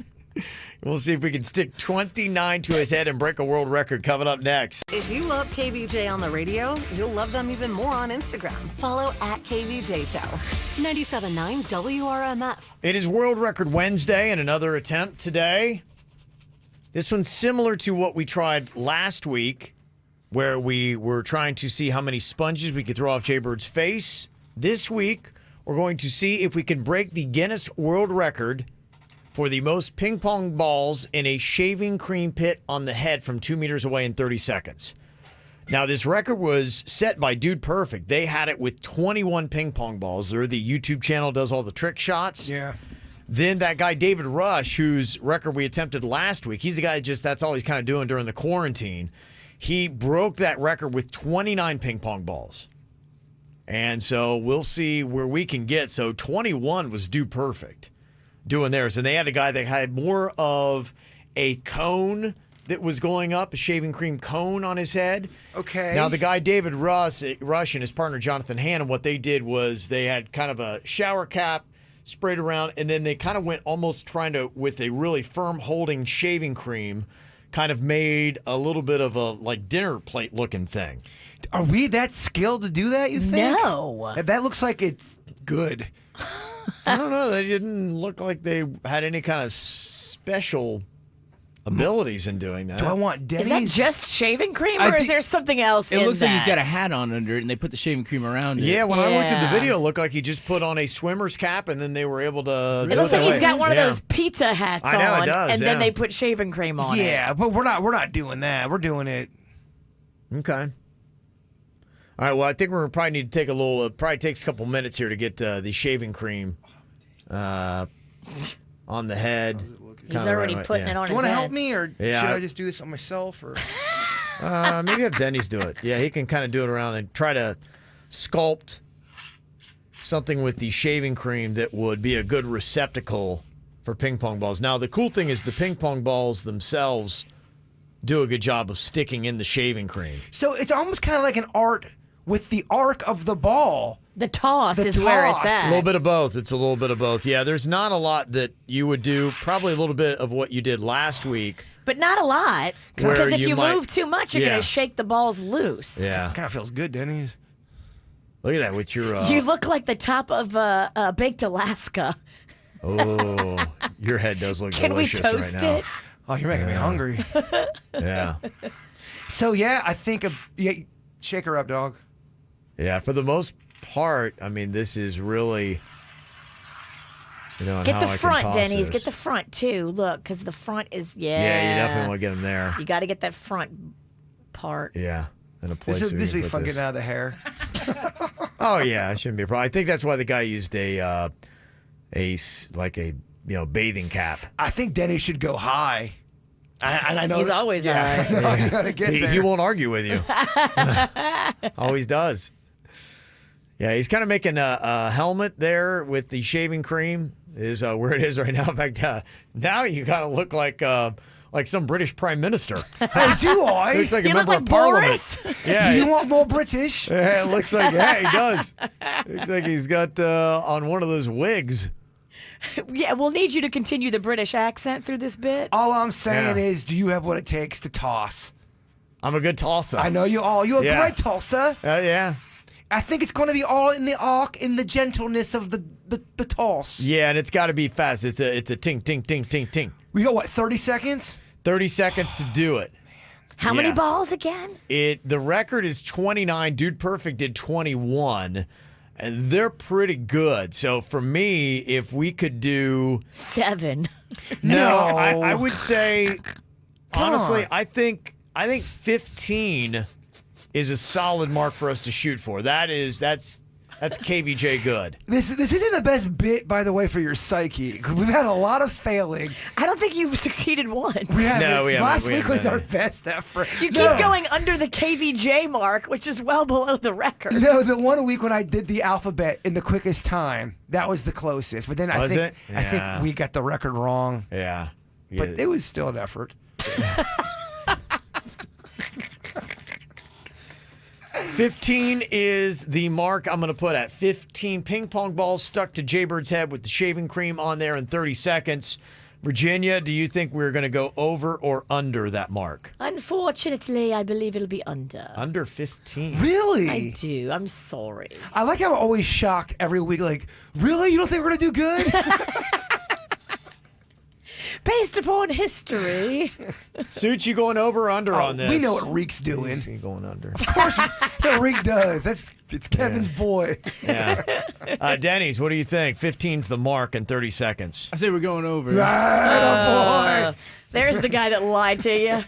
We'll see if we can stick 29 to his head and break a world record coming up next. If you love KVJ on the radio, you'll love them even more on Instagram. Follow at KVJ Show. 97.9 WRMF. It is World Record Wednesday and another attempt today. This one's similar to what we tried last week, where we were trying to see how many sponges we could throw off Jaybird's face. This week, we're going to see if we can break the Guinness World Record for the most ping pong balls in a shaving cream pit on the head from 2 meters away in 30 seconds. Now, this record was set by Dude Perfect. They had it with 21 ping pong balls. They're the YouTube channel, does all the trick shots. Yeah. Then that guy, David Rush, whose record we attempted last week, he's the guy that's all he's kind of doing during the quarantine. He broke that record with 29 ping pong balls. And so we'll see where we can get. So 21 was Dude Perfect doing theirs. And they had a guy that had more of a cone that was going up, a shaving cream cone on his head. Okay. Now, the guy, David Rush and his partner, Jonathan Hannon, what they did was they had kind of a shower cap sprayed around, and then they kind of went almost trying to, with a really firm holding shaving cream, kind of made a little bit of a like dinner plate looking thing. Are we that skilled to do that, you think? No. That looks like it's good. I don't know. They didn't look like they had any kind of special abilities in doing that. Do I want Is Denny's? that just shaving cream, I or is think- there something else It in looks like he's got a that? hat on under it, and they put the shaving cream around it. Yeah, when I looked at the Yeah. video, it looked like he just put on a swimmer's cap, and then they were able to. It looks like he's got one of Yeah. those pizza hats I know, it on, does, and then yeah. they put shaving cream on it. Yeah, but we're not doing that. We're doing it. Okay. All right. Well, I think we're probably need to take a little. Probably takes a couple minutes here to get the shaving cream on the head. He's already putting it on Do you his want to head. help me, or Yeah. should I just do this on myself? Or Maybe have Denny's do it. Yeah, he can kind of do it around and try to sculpt something with the shaving cream that would be a good receptacle for ping pong balls. Now, the cool thing is the ping pong balls themselves do a good job of sticking in the shaving cream. so it's almost kind of like an art with the arc of the ball. The toss The is where it's toss. at. A little bit of both. It's a little bit of both. Yeah, there's not a lot that you would do. Probably a little bit of what you did last week. But not a lot. Where Because if you you might- move too much, you're Yeah. going to shake the balls loose. Yeah. Kind of feels good, Denny's. Look at that with your. You look like the top of Baked Alaska. Oh, your head does look Can we delicious toast right now. it? Oh, you're making me hungry. Yeah. So yeah, I think shake her up, dog. Yeah, for the most part, I mean, this is really, and Get how the I can front, toss Denny's. this. Get the front, too. Look, because the front is, Yeah, you definitely want to get them there. You got to get that front part. Yeah, and a place. This where would you be can fun put this. getting out of the hair. Oh yeah, it shouldn't be a problem. I think that's why the guy used a bathing cap. I think Denny should go high. And I know He's always high. I know you gotta get there. He won't argue with you. Always does. Yeah, he's kind of making a helmet there with the shaving cream is where it is right now. In fact, now you kind of look like some British prime minister. Hey, do I? Looks like a You look member like of parliament. Boris. Yeah, Do you want more British? yeah, it looks like he does. Looks like he's got on one of those wigs. Yeah, we'll need you to continue the British accent through this bit. All I'm saying Yeah. is, do you have what it takes to toss? I'm a good tosser. I know you all. You're a Yeah. great tosser. Yeah. I think it's going to be all in the arc, in the gentleness of the toss. Yeah, and it's got to be fast. It's a ting, ting, ting, ting, ting. We got, what, 30 seconds? 30 seconds to do it. How many Yeah. balls again? The record is 29. Dude Perfect did 21, and they're pretty good. So for me, if we could do 7. no, No. I would say Come honestly, on. I think 15 is a solid mark for us to shoot for. That's KVJ good. This isn't the best bit, by the way, for your psyche. We've had a lot of failing. I don't think you've succeeded once. We haven't. No, we haven't. Last We week was haven't. our best effort. You keep No. going under the KVJ mark, which is well below the record. No, the one week when I did the alphabet in the quickest time, that was the closest. But then I Was think it? I Yeah. think we got the record wrong. Yeah. But it was still an effort. 15 is the mark I'm going to put at 15 ping pong balls stuck to Jaybird's head with the shaving cream on there in 30 seconds. Virginia, do you think we're going to go over or under that mark? Unfortunately, I believe it'll be under. Under 15. Really? I do. I'm sorry. I like how I'm always shocked every week. Like, really? You don't think we're gonna do good? Based upon history. Suits, you going over or under on this? We know what Reek's doing. He's going under. Of course, that's what Reek does. It's Kevin's boy. Yeah. Denny's, what do you think? 15's the mark in 30 seconds. I say we're going over. Right, There's the guy that lied to you.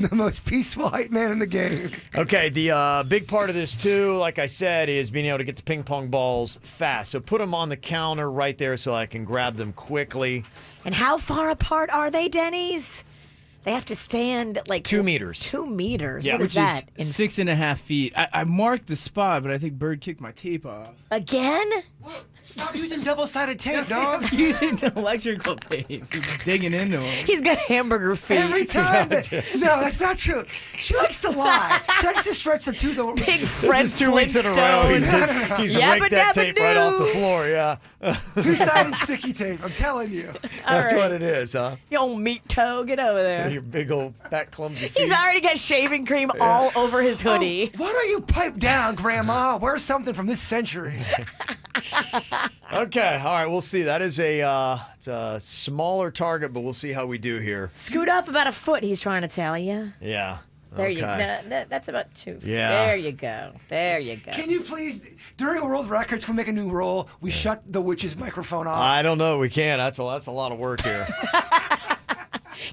the most peaceful hype man in the game. Okay, the big part of this, too, like I said, is being able to get the ping pong balls fast. So put them on the counter right there so I can grab them quickly. And how far apart are they, Denny's? They have to stand like 2 meters. 2 meters. Yeah. What is Which that? In- is 6.5 feet. I marked the spot, but I think Bird kicked my tape off. Again? Stop using double-sided tape, dog. I'm using the electrical tape. He's digging into him. He's got hamburger feet. Every time. No, that's not true. She likes to lie. She likes to stretch the tooth. Big This Fred is 2 weeks in a row. He's Yabba raked that dabba tape right off the doo. floor, yeah. Two-sided sticky tape. I'm telling you. That's right. what it is, huh? You old meat toe, get over there. Your big old fat clumsy feet. He's already got shaving cream all over his hoodie. Why don't you pipe down, Grandma? Wear something from this century. Okay, all right, we'll see. That is it's a smaller target, but we'll see how we do here. Scoot up about a foot, he's trying to tell you. Yeah. There okay. you go. No, that's about 2 feet. Yeah. There you go. There you go. Can you please, during World Records, we make a new rule. We shut the witch's microphone off. I don't know. We can. That's a lot of work here.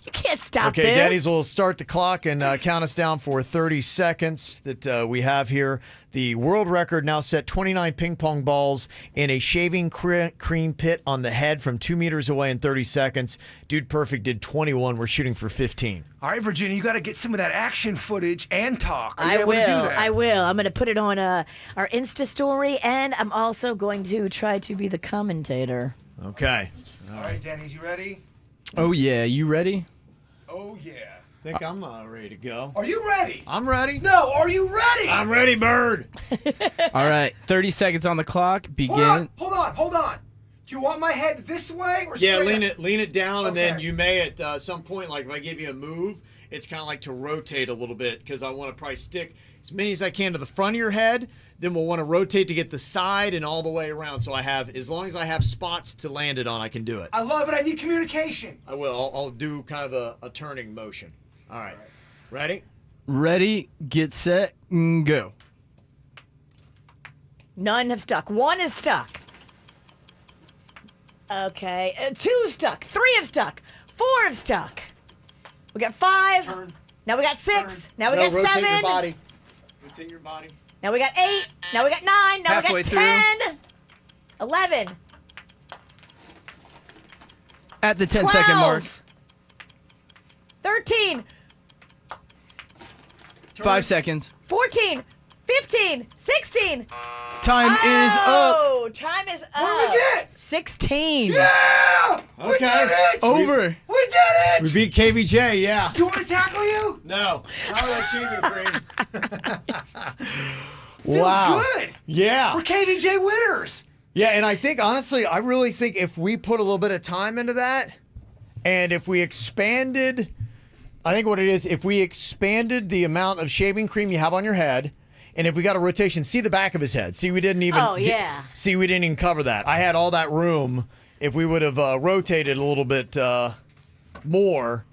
You can't Stop Okay, this. Daddies will start the clock and count us down for 30 seconds that we have here. The world record now set 29 ping pong balls in a shaving cream pit on the head from 2 meters away in 30 seconds. Dude Perfect did 21. We're shooting for 15. All right, Virginia, you got to get some of that action footage and talk. Are you I able to do will. that? I will. I'm going to put it on our Insta story, and I'm also going to try to be the commentator. Okay. All right, Denny's, you ready? Oh, yeah. You ready? Oh, yeah. I think I'm ready to go. Are you ready? I'm ready. No, are you ready? I'm ready, Bird. All right. 30 seconds on the clock. Begin. Hold on. Do you want my head this way or Yeah, straight lean it down, and then Okay. you may at some point, like if I give you a move, it's kind of like to rotate a little bit because I want to probably stick as many as I can to the front of your head. Then we'll want to rotate to get the side and all the way around. So I have, as long as I have spots to land it on, I can do it. I love it. I need communication. I will. I'll do kind of a turning motion. All right. Ready? Ready, get set, go. None have stuck. One is stuck. Okay. 2 have stuck. 3 have stuck. 4 have stuck. We got 5. Turn. Now we got 6. Now we got rotate 7. your body. Rotate your body. Now we got 8. Now we got 9. Now Halfway we got 10. 11. At the 10 12, second mark. 13. 5 seconds. 14. 15. 16. Time is up. Oh, time is up. What did we get? 16. Yeah! We Okay. did it! Over. We did We it! beat KVJ, yeah. Do you want me to tackle you? No. Not with that shaving cream. Feels Wow. good. Yeah. We're KVJ winners. Yeah, and I think, honestly, I really think if we put a little bit of time into that, and if we expanded, I think what it is, if we expanded the amount of shaving cream you have on your head, and if we got a rotation, see the back of his head. See, we didn't even. Oh, yeah. See, we didn't even cover that. I had all that room. If we would have rotated a little bit more,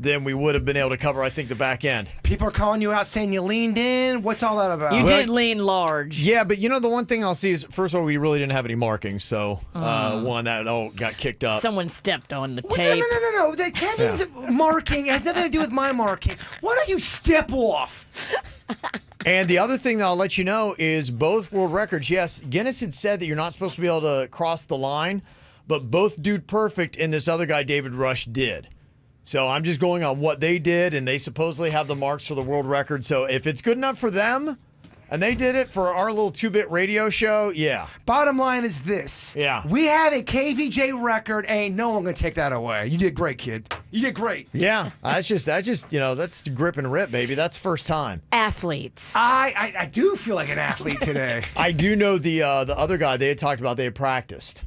then we would have been able to cover, I think, the back end. People are calling you out saying you leaned in. What's all that about? You Well, did lean large. Yeah, but you know, the one thing I'll see is, first of all, we really didn't have any markings, so one that all got kicked up. Someone stepped on the Well, tape. No. Kevin's marking has nothing to do with my marking. Why don't you step off? And the other thing that I'll let you know is both world records. Yes, Guinness had said that you're not supposed to be able to cross the line, but both Dude Perfect and this other guy, David Rush, did. So I'm just going on what they did, and they supposedly have the marks for the world record. So if it's good enough for them, and they did it for our little 2-bit radio show, yeah. Bottom line is this. Yeah. We have a KVJ record. Ain't no one gonna take that away. You did great, kid. You did great. Yeah, that's just that's grip and rip, baby. That's first time. Athletes. I do feel like an athlete today. I do know the other guy they had talked about. They had practiced,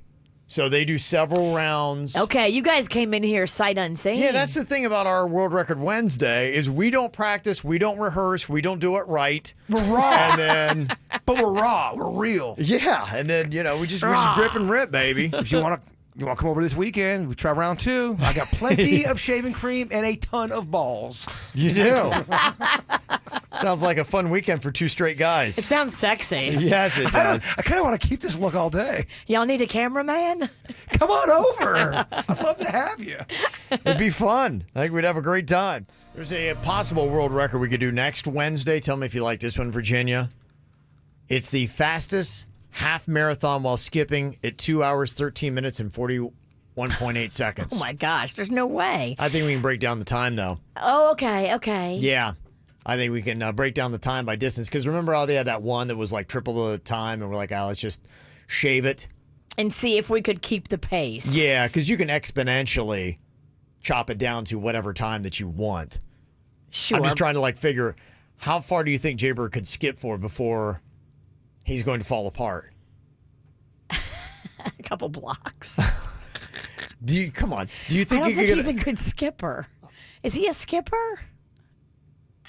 so they do several rounds. Okay, you guys came in here sight unseen. Yeah, that's the thing about our World Record Wednesday is we don't practice, we don't rehearse, we don't do it right. We're raw. And then But we're raw. We're real. yeah, and then we just grip and rip, baby. If you want to come over this weekend, we try round 2. I got plenty of shaving cream and a ton of balls. You do. Sounds like a fun weekend for 2 straight guys. It sounds sexy. Yes, it does. I kind of want to keep this look all day. Y'all need a cameraman? Come on over. I'd love to have you. It'd be fun. I think we'd have a great time. There's a possible world record we could do next Wednesday. Tell me if you like this one, Virginia. It's the fastest half marathon while skipping at 2 hours, 13 minutes, and 41.8 seconds. Oh my gosh, there's no way. I think we can break down the time, though. Oh, okay. Yeah. I think we can break down the time by distance. Because remember how they had that one that was like triple the time, and we're like, let's just shave it. And see if we could keep the pace. Yeah, because you can exponentially chop it down to whatever time that you want. Sure. I'm just trying to figure, how far do you think Jaybird could skip for before he's going to fall apart? A couple blocks. Come on. Do you I think don't he think could he's a good skipper. Is he a skipper?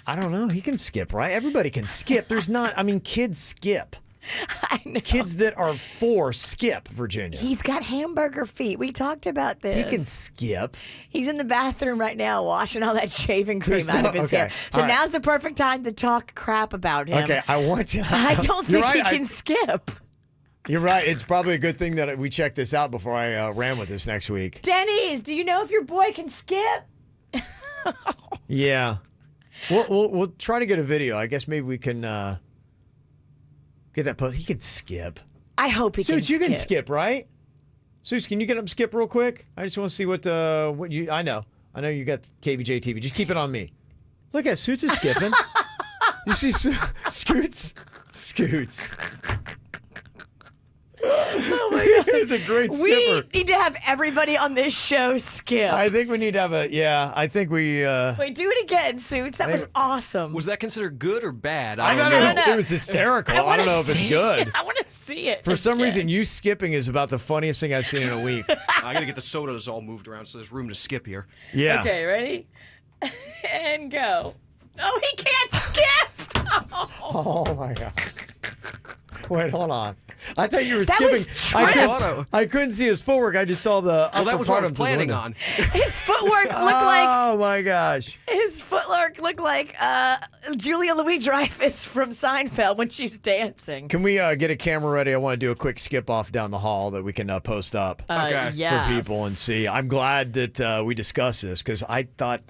I don't know. He can skip, right? Everybody can skip. Kids skip. I know. Kids that are 4 skip, Virginia. He's got hamburger feet. We talked about this. He can skip. He's in the bathroom right now washing all that shaving cream There's out of no- his okay. hair. So All right. now's the perfect time to talk crap about him. Okay, I want to. I don't You're think he right, can skip. You're right. It's probably a good thing that we checked this out before I ran with this next week. Denny's, do you know if your boy can skip? Yeah. We'll try to get a video. I guess maybe we can get that post. He can skip. I hope he Suits, can you skip. can skip, right? Suits, can you get him skip real quick? I just want to see what you. I know you got KVJ TV. Just keep it on me. Look at Suits is skipping. You see Scoots? Scoots. Oh my God. He's a great skipper. We need to have everybody on this show skip. I think we need to have I think we. Wait, do it again, Suits. That was awesome. Was that considered good or bad? I don't thought know. it was hysterical. I wanna don't know if it's see good. it. I want to see it. For some again. reason, you skipping is about the funniest thing I've seen in a week. I gotta get the sodas all moved around so there's room to skip here. Yeah. Okay, ready? And go. Oh, he can't skip. Oh my God. Wait, hold on. I thought you were That skipping. was I couldn't see his footwork. I just saw the. Well, that was what I was planning on. His footwork looked like Oh my gosh. Julia Louis-Dreyfus from Seinfeld when she's dancing. Can we get a camera ready? I want to do a quick skip off down the hall that we can post up Okay. Yes. for people and see. I'm glad that we discussed this because I thought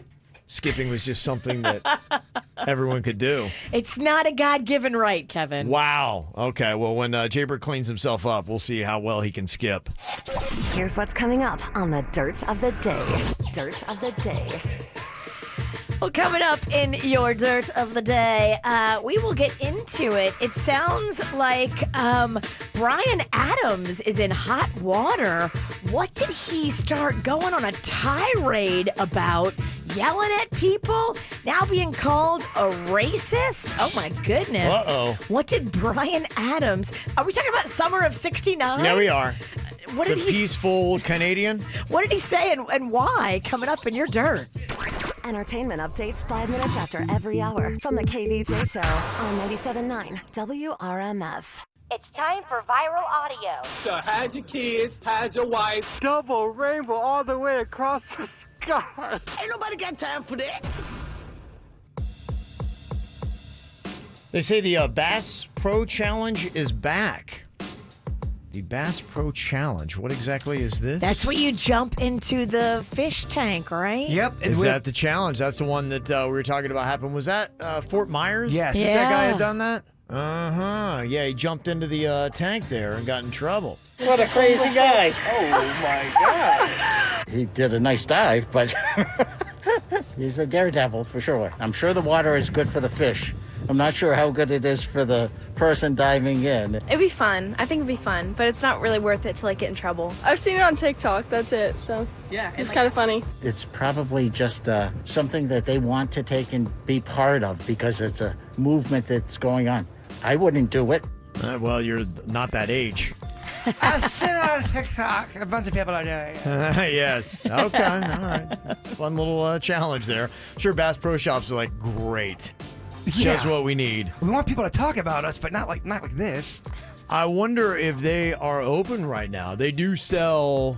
skipping was just something that everyone could do. It's not a God-given right, Kevin. Wow. Okay. Well, when Jaybird cleans himself up, we'll see how well he can skip. Here's what's coming up on the Dirt of the Day. Dirt of the Day. Well, coming up in your Dirt of the Day, we will get into it. It sounds like Bryan Adams is in hot water. What did he start going on a tirade about? Yelling at people? Now being called a racist? Oh, my goodness. Uh-oh. What did Bryan Adams... Are we talking about summer of 69? Yeah, we are. What The did he... peaceful Canadian. What did he say and why? Coming up in your Dirt. Entertainment updates 5 minutes after every hour from the KVJ Show on 97.9 WRMF. It's time for viral audio. So hide your kids, hide your wife. Double rainbow all the way across the sky. Ain't nobody got time for that. They say the Bass Pro Challenge is back. The Bass Pro Challenge. What exactly is this? That's where you jump into the fish tank, right? Yep. Is that the challenge? That's the one that we were talking about happened. Was that Fort Myers? Yes. That guy Yeah. had done that? Uh-huh. Yeah, he jumped into the tank there and got in trouble. What a crazy guy. Oh my God. He did a nice dive, but he's a daredevil for sure. I'm sure the water is good for the fish. I'm not sure how good it is for the person diving in. It'd be fun. I think it'd be fun, but it's not really worth it to get in trouble. I've seen it on TikTok. That's it. So yeah, it's kind of funny. It's probably just something that they want to take and be part of because it's a movement that's going on. I wouldn't do it. Well, you're not that age. I've seen it on TikTok. A bunch of people are doing it. Yes. Okay. All right. Fun little challenge there. I'm sure Bass Pro Shops are like, great. Just what we need. We want people to talk about us, but not like this. I wonder if they are open right now. They do sell.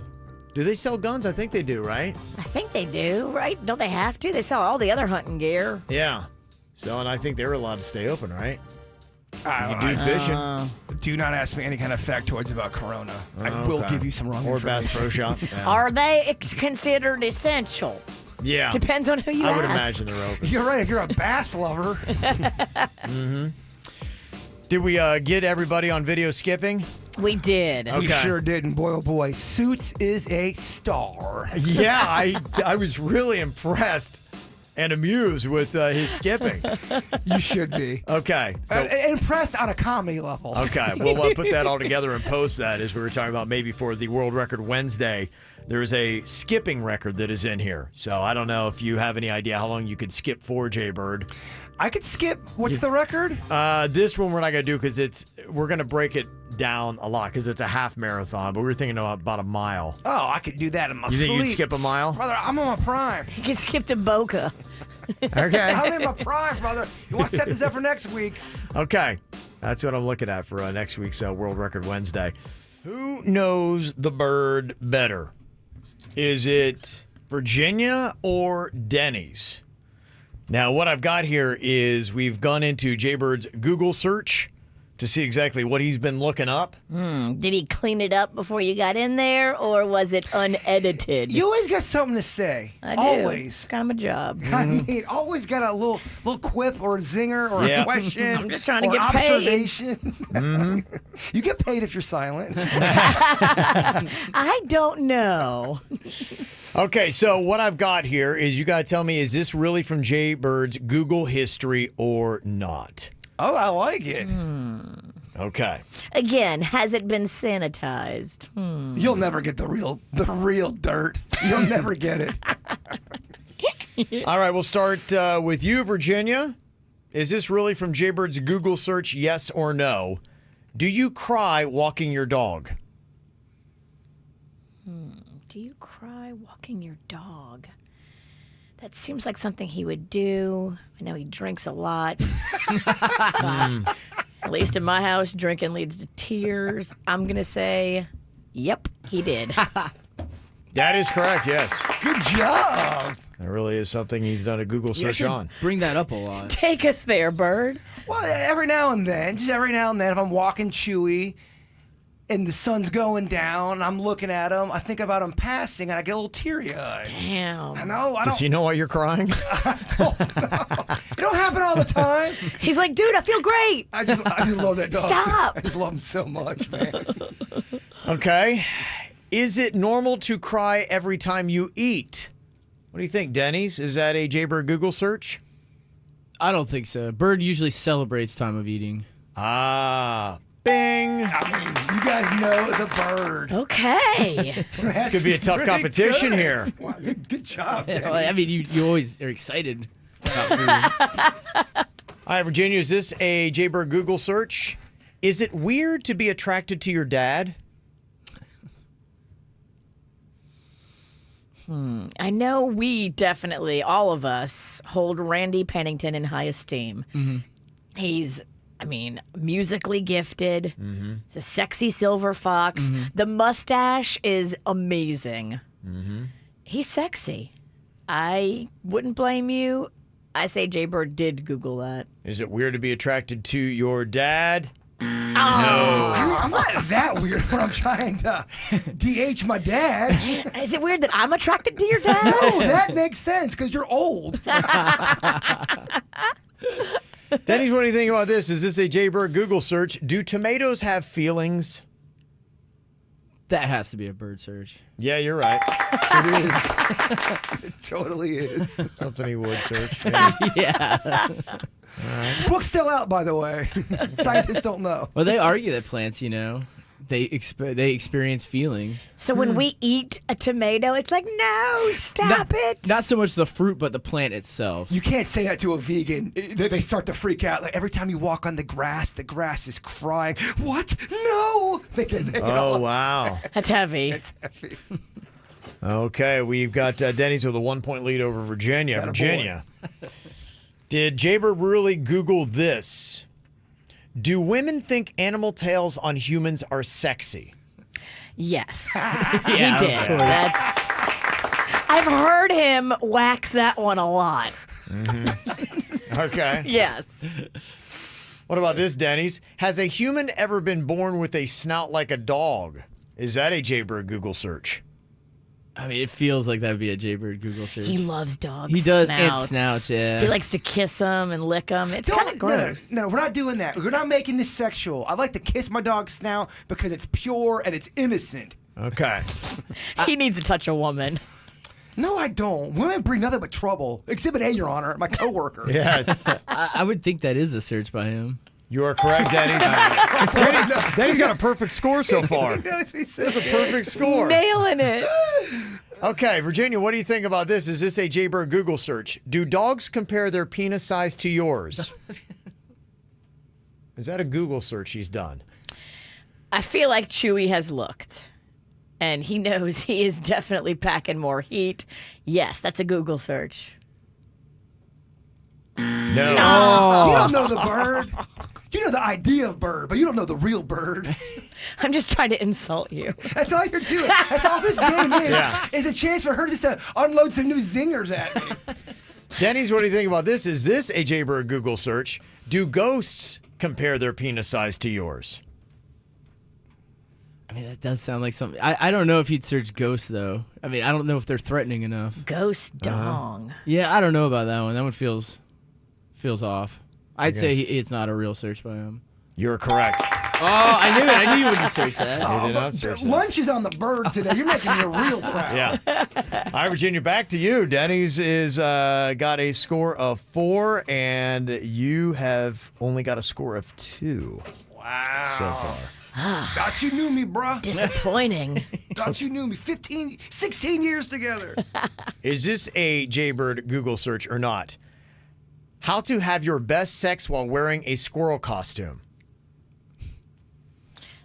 Do they sell guns? I think they do, right? I think they do, right? Don't they have to? They sell all the other hunting gear. Yeah. So, and I think they're allowed to stay open, right? You do fishing. Do not ask me any kind of factoids about Corona. I will Okay. give you some wrong Or information. Bass Pro Shop. Yeah. Are they considered essential? Yeah. Depends on who you I ask. would imagine they're open. You're right. If you're a bass lover. Did we get everybody on video skipping? We did. Okay. We sure did. And boy, oh boy, Suits is a star. Yeah, I was really impressed and amused with his skipping. You should be. Okay. So Impressed on a comedy level. okay, we'll put that all together and post that as we were talking about maybe for the World Record Wednesday. There's a skipping record that is in here. So I don't know if you have any idea how long you could skip for, Jaybird. I could skip. What's the record? This one we're not going to do because we're going to break it down a lot because it's a half marathon, but we were thinking about a mile. Oh, I could do that in my You sleep. think you'd skip a mile? Brother, I'm on my prime. You can skip to Boca. Okay. I'm in my prime, brother. You want to set this up for next week? Okay. That's what I'm looking at for next week's World Record Wednesday. Who knows the bird better? Is it Virginia or Denny's? Now, what I've got here is we've gone into Jaybird's Google search to see exactly what he's been looking up. Did he clean it up before you got in there, or was it unedited? You always got something to say. I do. Always. It's kind of my job. I mean, always got a little quip or a zinger or a question. I'm just trying to or get paid. observation. You get paid if you're silent. I don't know. Okay, so what I've got here is you got to tell me, is this really from Jaybird's Google history or not? Oh, I like it. Okay. Again, has it been sanitized? You'll never get the real dirt. You'll never get it. All right, we'll start with you, Virginia. Is this really from Jaybird's Google search, yes or no? Do you cry walking your dog? Do you cry walking your dog? That seems like something he would do. I know he drinks a lot. At least in my house, drinking leads to tears. I'm going to say, yep, he did. That is correct, yes. Good job. That really is something he's done a Google You search should on. bring that up a lot. Take us there, Bird. Well, every now and then, if I'm walking Chewy and the sun's going down and I'm looking at him, I think about him passing and I get a little teary-eyed. Damn. I know. Does he know why you're crying? It don't happen all the time. He's like, dude, I feel great. I just love that dog. Stop. I just love him so much, man. Okay. Is it normal to cry every time you eat? What do you think, Denny's? Is that a Jaybird Google search? I don't think so. Bird usually celebrates time of eating. Ah, bing. I mean, you guys know the Bird. Okay. This could be a tough Pretty competition good. here. Wow, good job, Dennis. Well, I mean, you always are excited about food. All right, Virginia, is this a Jaybird Google search? Is it weird to be attracted to your dad? I know we definitely, all of us, hold Randy Pennington in high esteem. He's, musically gifted. He's a sexy silver fox. The mustache is amazing. He's sexy. I wouldn't blame you. I say Jaybird did Google that. Is it weird to be attracted to your dad? I'm not that weird when I'm trying to DH my dad. Is it weird that I'm attracted to your dad? No, that makes sense because you're old. Denny's, what do you think about this? Is this a Jaybird Google search? Do tomatoes have feelings? That has to be a Bird search. Yeah, you're right. It is. It totally is. Something he would search. Yeah. Yeah. Book's still out, by the way. Scientists don't know. Well, they argue that plants, they experience feelings. So when we eat a tomato, it's like, no, stop it. Not so much the fruit, but the plant itself. You can't say that to a vegan. They start to freak out. Like every time you walk on the grass is crying. What? No! They get Oh, all wow. upset. That's heavy. It's heavy. Okay, we've got Denny's with a 1-point lead over Virginia. Atta boy. Virginia, did Jaybird really Google this? Do women think animal tails on humans are sexy? Yes. Yeah, He did. of course. I've heard him wax that one a lot. Okay. Yes. What about this, Denny's? Has a human ever been born with a snout like a dog? Is that a Jaybird Google search? I mean, it feels like that would be a Jaybird Google search. He loves dogs. He does, snouts. and snouts, yeah. He likes to kiss them and lick them. It's kind of gross. No, we're not doing that. We're not making this sexual. I like to kiss my dog's snout because it's pure and it's innocent. Okay. He needs to touch a woman. No, I don't. Women bring nothing but trouble. Exhibit A, Your Honor, my coworker. Yes. I would think that is a search by him. You are correct, Denny's. Denny's got a perfect score so far. That's a perfect score. Nailing it. Okay, Virginia, what do you think about this? Is this a Jaybird Google search? Do dogs compare their penis size to yours? Is that a Google search he's done? I feel like Chewy has looked. And he knows he is definitely packing more heat. Yes, that's a Google search. No. You don't know the bird. You know the idea of bird, but you don't know the real bird. I'm just trying to insult you. That's all you're doing. That's all this game is. Yeah. Is a chance for her just to unload some new zingers at me. Denny's, what do you think about this? Is this a Jaybird Google search? Do ghosts compare their penis size to yours? I mean, that does sound like something. I don't know if he'd search ghosts, though. I mean, I don't know if they're threatening enough. Ghost dong. Yeah, I don't know about that one. That one feels off. I'd say it's not a real search by him. You're correct. Oh, I knew it. I knew you wouldn't search that. They did not search that. Lunch is on the bird today. You're making me real proud. Yeah. All right, Virginia, back to you. Denny's is got a score of 4, and you have only got a score of 2. Wow. So far. Thought you knew me, bruh. Disappointing. Thought you knew me. 16 years together. Is this a Jaybird Google search or not? How to have your best sex while wearing a squirrel costume.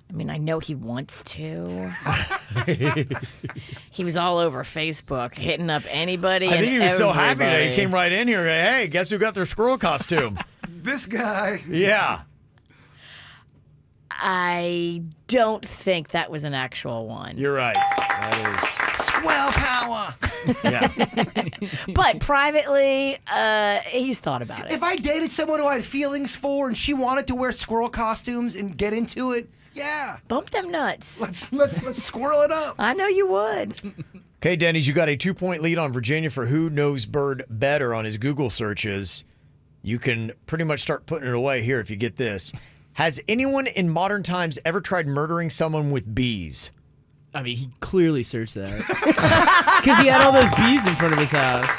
I mean, I know he wants to. He was all over Facebook, hitting up anybody. I think he was so happy that he everybody. came right in here. Hey, guess who got their squirrel costume? This guy. Yeah. I don't think that was an actual one. You're right. That Squirrel power. is. Yeah. But privately, he's thought about it. If I dated someone who I had feelings for and she wanted to wear squirrel costumes and get into it, yeah. Bump them nuts. Let's squirrel it up. I know you would. Okay, Denny's, you got a 2-point lead on Virginia for who knows bird better on his Google searches. You can pretty much start putting it away here if you get this. Has anyone in modern times ever tried murdering someone with bees? I mean, he clearly searched that. Because he had all those bees in front of his house.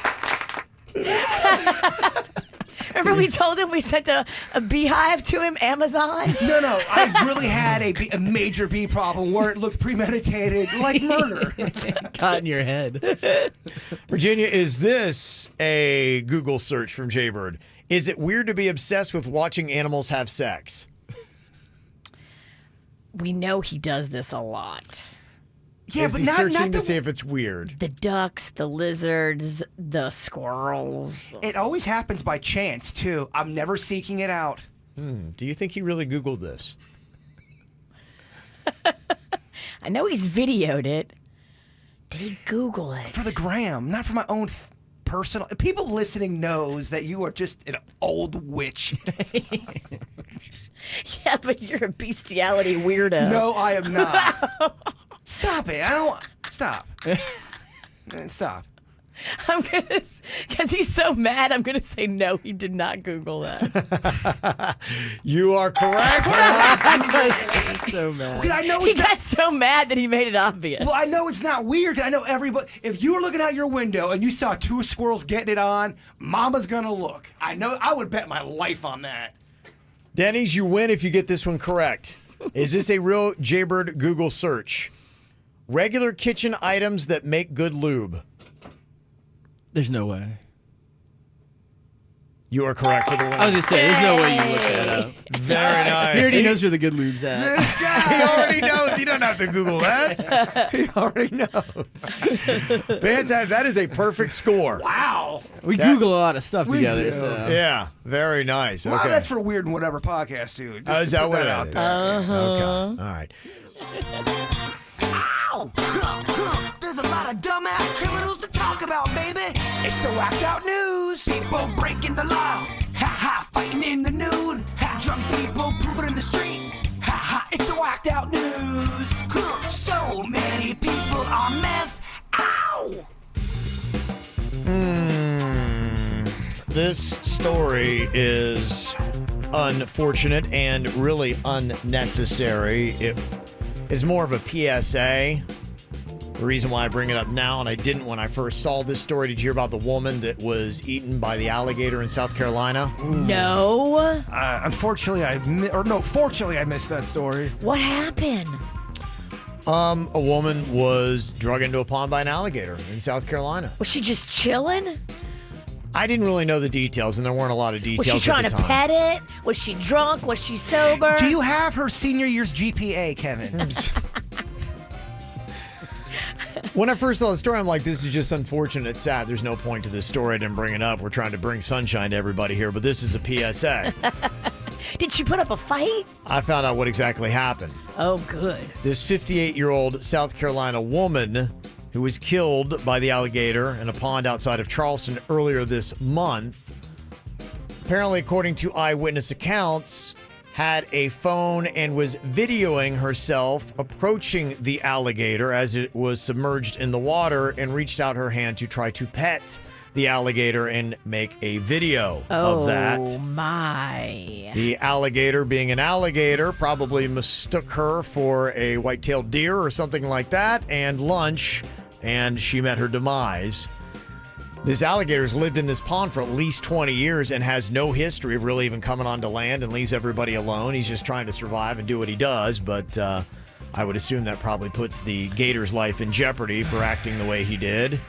Remember we told him we sent a beehive to him, Amazon? No, I really had a major bee problem where it looked premeditated, like murder. Got in your head. Virginia, is this a Google search from Jaybird? Is it weird to be obsessed with watching animals have sex? We know he does this a lot. Yeah, is but he not searching the to see if it's weird? The ducks, the lizards, the squirrels. It always happens by chance, too. I'm never seeking it out. Do you think he really Googled this? I know he's videoed it. Did he Google it? For the gram, not for my own personal. People listening knows that you are just an old witch. Yeah, but you're a bestiality weirdo. No, I am not. Stop it. I don't. Stop. Stop. I'm going to, because he's so mad, I'm going to say no, he did not Google that. You are correct. So mad. Because I know He it's not. got so mad that he made it obvious. Well, I know it's not weird. I know everybody. If you were looking out your window and you saw 2 squirrels getting it on, Mama's gonna look. I know. I would bet my life on that. Denny's, you win if you get this one correct. Is this a real Jaybird Google search? Regular kitchen items that make good lube. There's no way. You are correct for the win. I was just saying, there's no way you looked that up. Very nice. He already knows where the good lube's at. He already knows. He doesn't have to Google that. He already knows. Fantastic. That is a perfect score. Wow. We Google a lot of stuff together. do. So. Yeah. Very nice. Well, Okay. that's for weird and whatever podcast, dude. Oh, is that put what it out is? there. Okay. All right. Ow! There's a lot of dumbass criminals to talk about, baby. It's the whacked out news. People breaking the law. Ha ha, fighting in the nude. Ha, drunk people pooping in the street. Ha ha, it's the whacked out news. Huh, so many people on meth. Ow! This story is unfortunate and really unnecessary. It is more of a PSA. The reason why I bring it up now, and I didn't when I first saw this story, did you hear about the woman that was eaten by the alligator in South Carolina? No. Unfortunately, fortunately, I missed that story. What happened? A woman was drug into a pond by an alligator in South Carolina. Was she just chilling? I didn't really know the details, and there weren't a lot of Was details she trying at to the time. pet it? Was she drunk? Was she sober? Do you have her senior year's GPA, Kevin? When I first saw the story, I'm like, this is just unfortunate. It's sad. There's no point to this story. I didn't bring it up. We're trying to bring sunshine to everybody here, but this is a PSA. Did she put up a fight? I found out what exactly happened. Oh, good. This 58-year-old South Carolina woman who was killed by the alligator in a pond outside of Charleston earlier this month, apparently, according to eyewitness accounts, had a phone and was videoing herself approaching the alligator as it was submerged in the water and reached out her hand to try to pet the alligator and make a video of that. Oh, my. The alligator, being an alligator, probably mistook her for a white-tailed deer or something like that and lunch, and she met her demise. This alligator's lived in this pond for at least 20 years and has no history of really even coming onto land and leaves everybody alone. He's just trying to survive and do what he does, but I would assume that probably puts the gator's life in jeopardy for acting the way he did.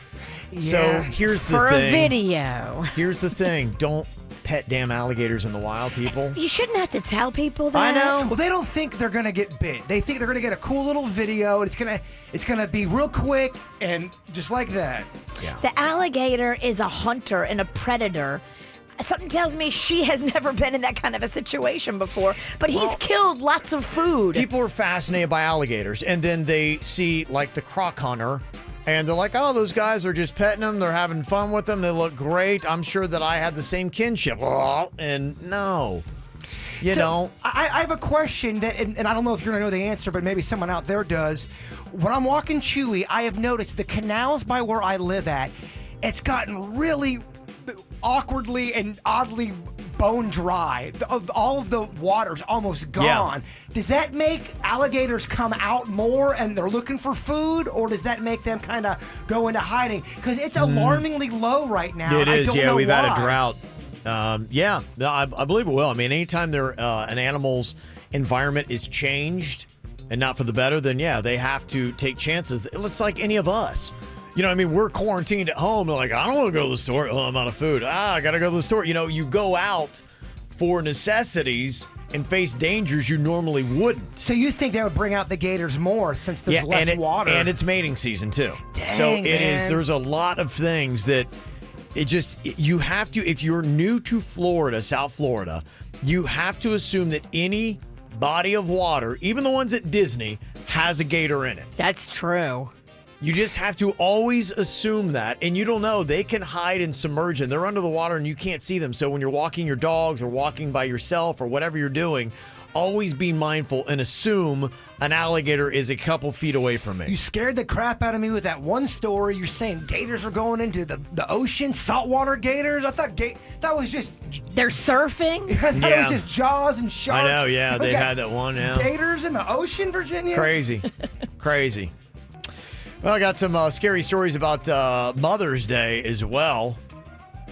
Yeah. So here's the For thing. a video. Here's the thing. Don't pet damn alligators in the wild, people. You shouldn't have to tell people that. I know. Well, they don't think they're gonna get bit. They think they're gonna get a cool little video. And it's gonna be real quick and just like that. Yeah. The alligator is a hunter and a predator. Something tells me she has never been in that kind of a situation before, but he's killed lots of food. People are fascinated by alligators, and then they see, like, the croc hunter, and they're like, oh, those guys are just petting them. They're having fun with them. They look great. I'm sure that I had the same kinship. And no. You know. I have a question that, and I don't know if you're going to know the answer, but maybe someone out there does. When I'm walking Chewy, I have noticed the canals by where I live at, it's gotten really awkwardly and oddly bone dry. All of the water's almost gone. Yeah. Does that make alligators come out more and they're looking for food, or does that make them kind of go into hiding? Because it's alarmingly low right now. It and is, I don't know we've why. had a drought. Yeah, no, I believe it will. I mean, anytime an animal's environment is changed and not for the better, then yeah, they have to take chances. It's like any of us. You know what I mean? We're quarantined at home. Like, I don't want to go to the store. Oh, I'm out of food. I got to go to the store. You know, you go out for necessities and face dangers you normally wouldn't. So you think that would bring out the gators more since there's less water? And it's mating season, too. Dang, so it man. is. There's a lot of things that you have to, if you're new to Florida, South Florida, you have to assume that any body of water, even the ones at Disney, has a gator in it. That's true. You just have to always assume that, and you don't know. They can hide and submerge, and they're under the water, and you can't see them. So when you're walking your dogs or walking by yourself or whatever you're doing, always be mindful and assume an alligator is a couple feet away from me. You scared the crap out of me with that one story. You're saying gators are going into the ocean, saltwater gators. I thought that was just... They're surfing? I thought it was just Jaws and sharks. I know, yeah. They had that one, yeah. Gators in the ocean, Virginia? Crazy. Crazy. Well, I got some scary stories about Mother's Day as well.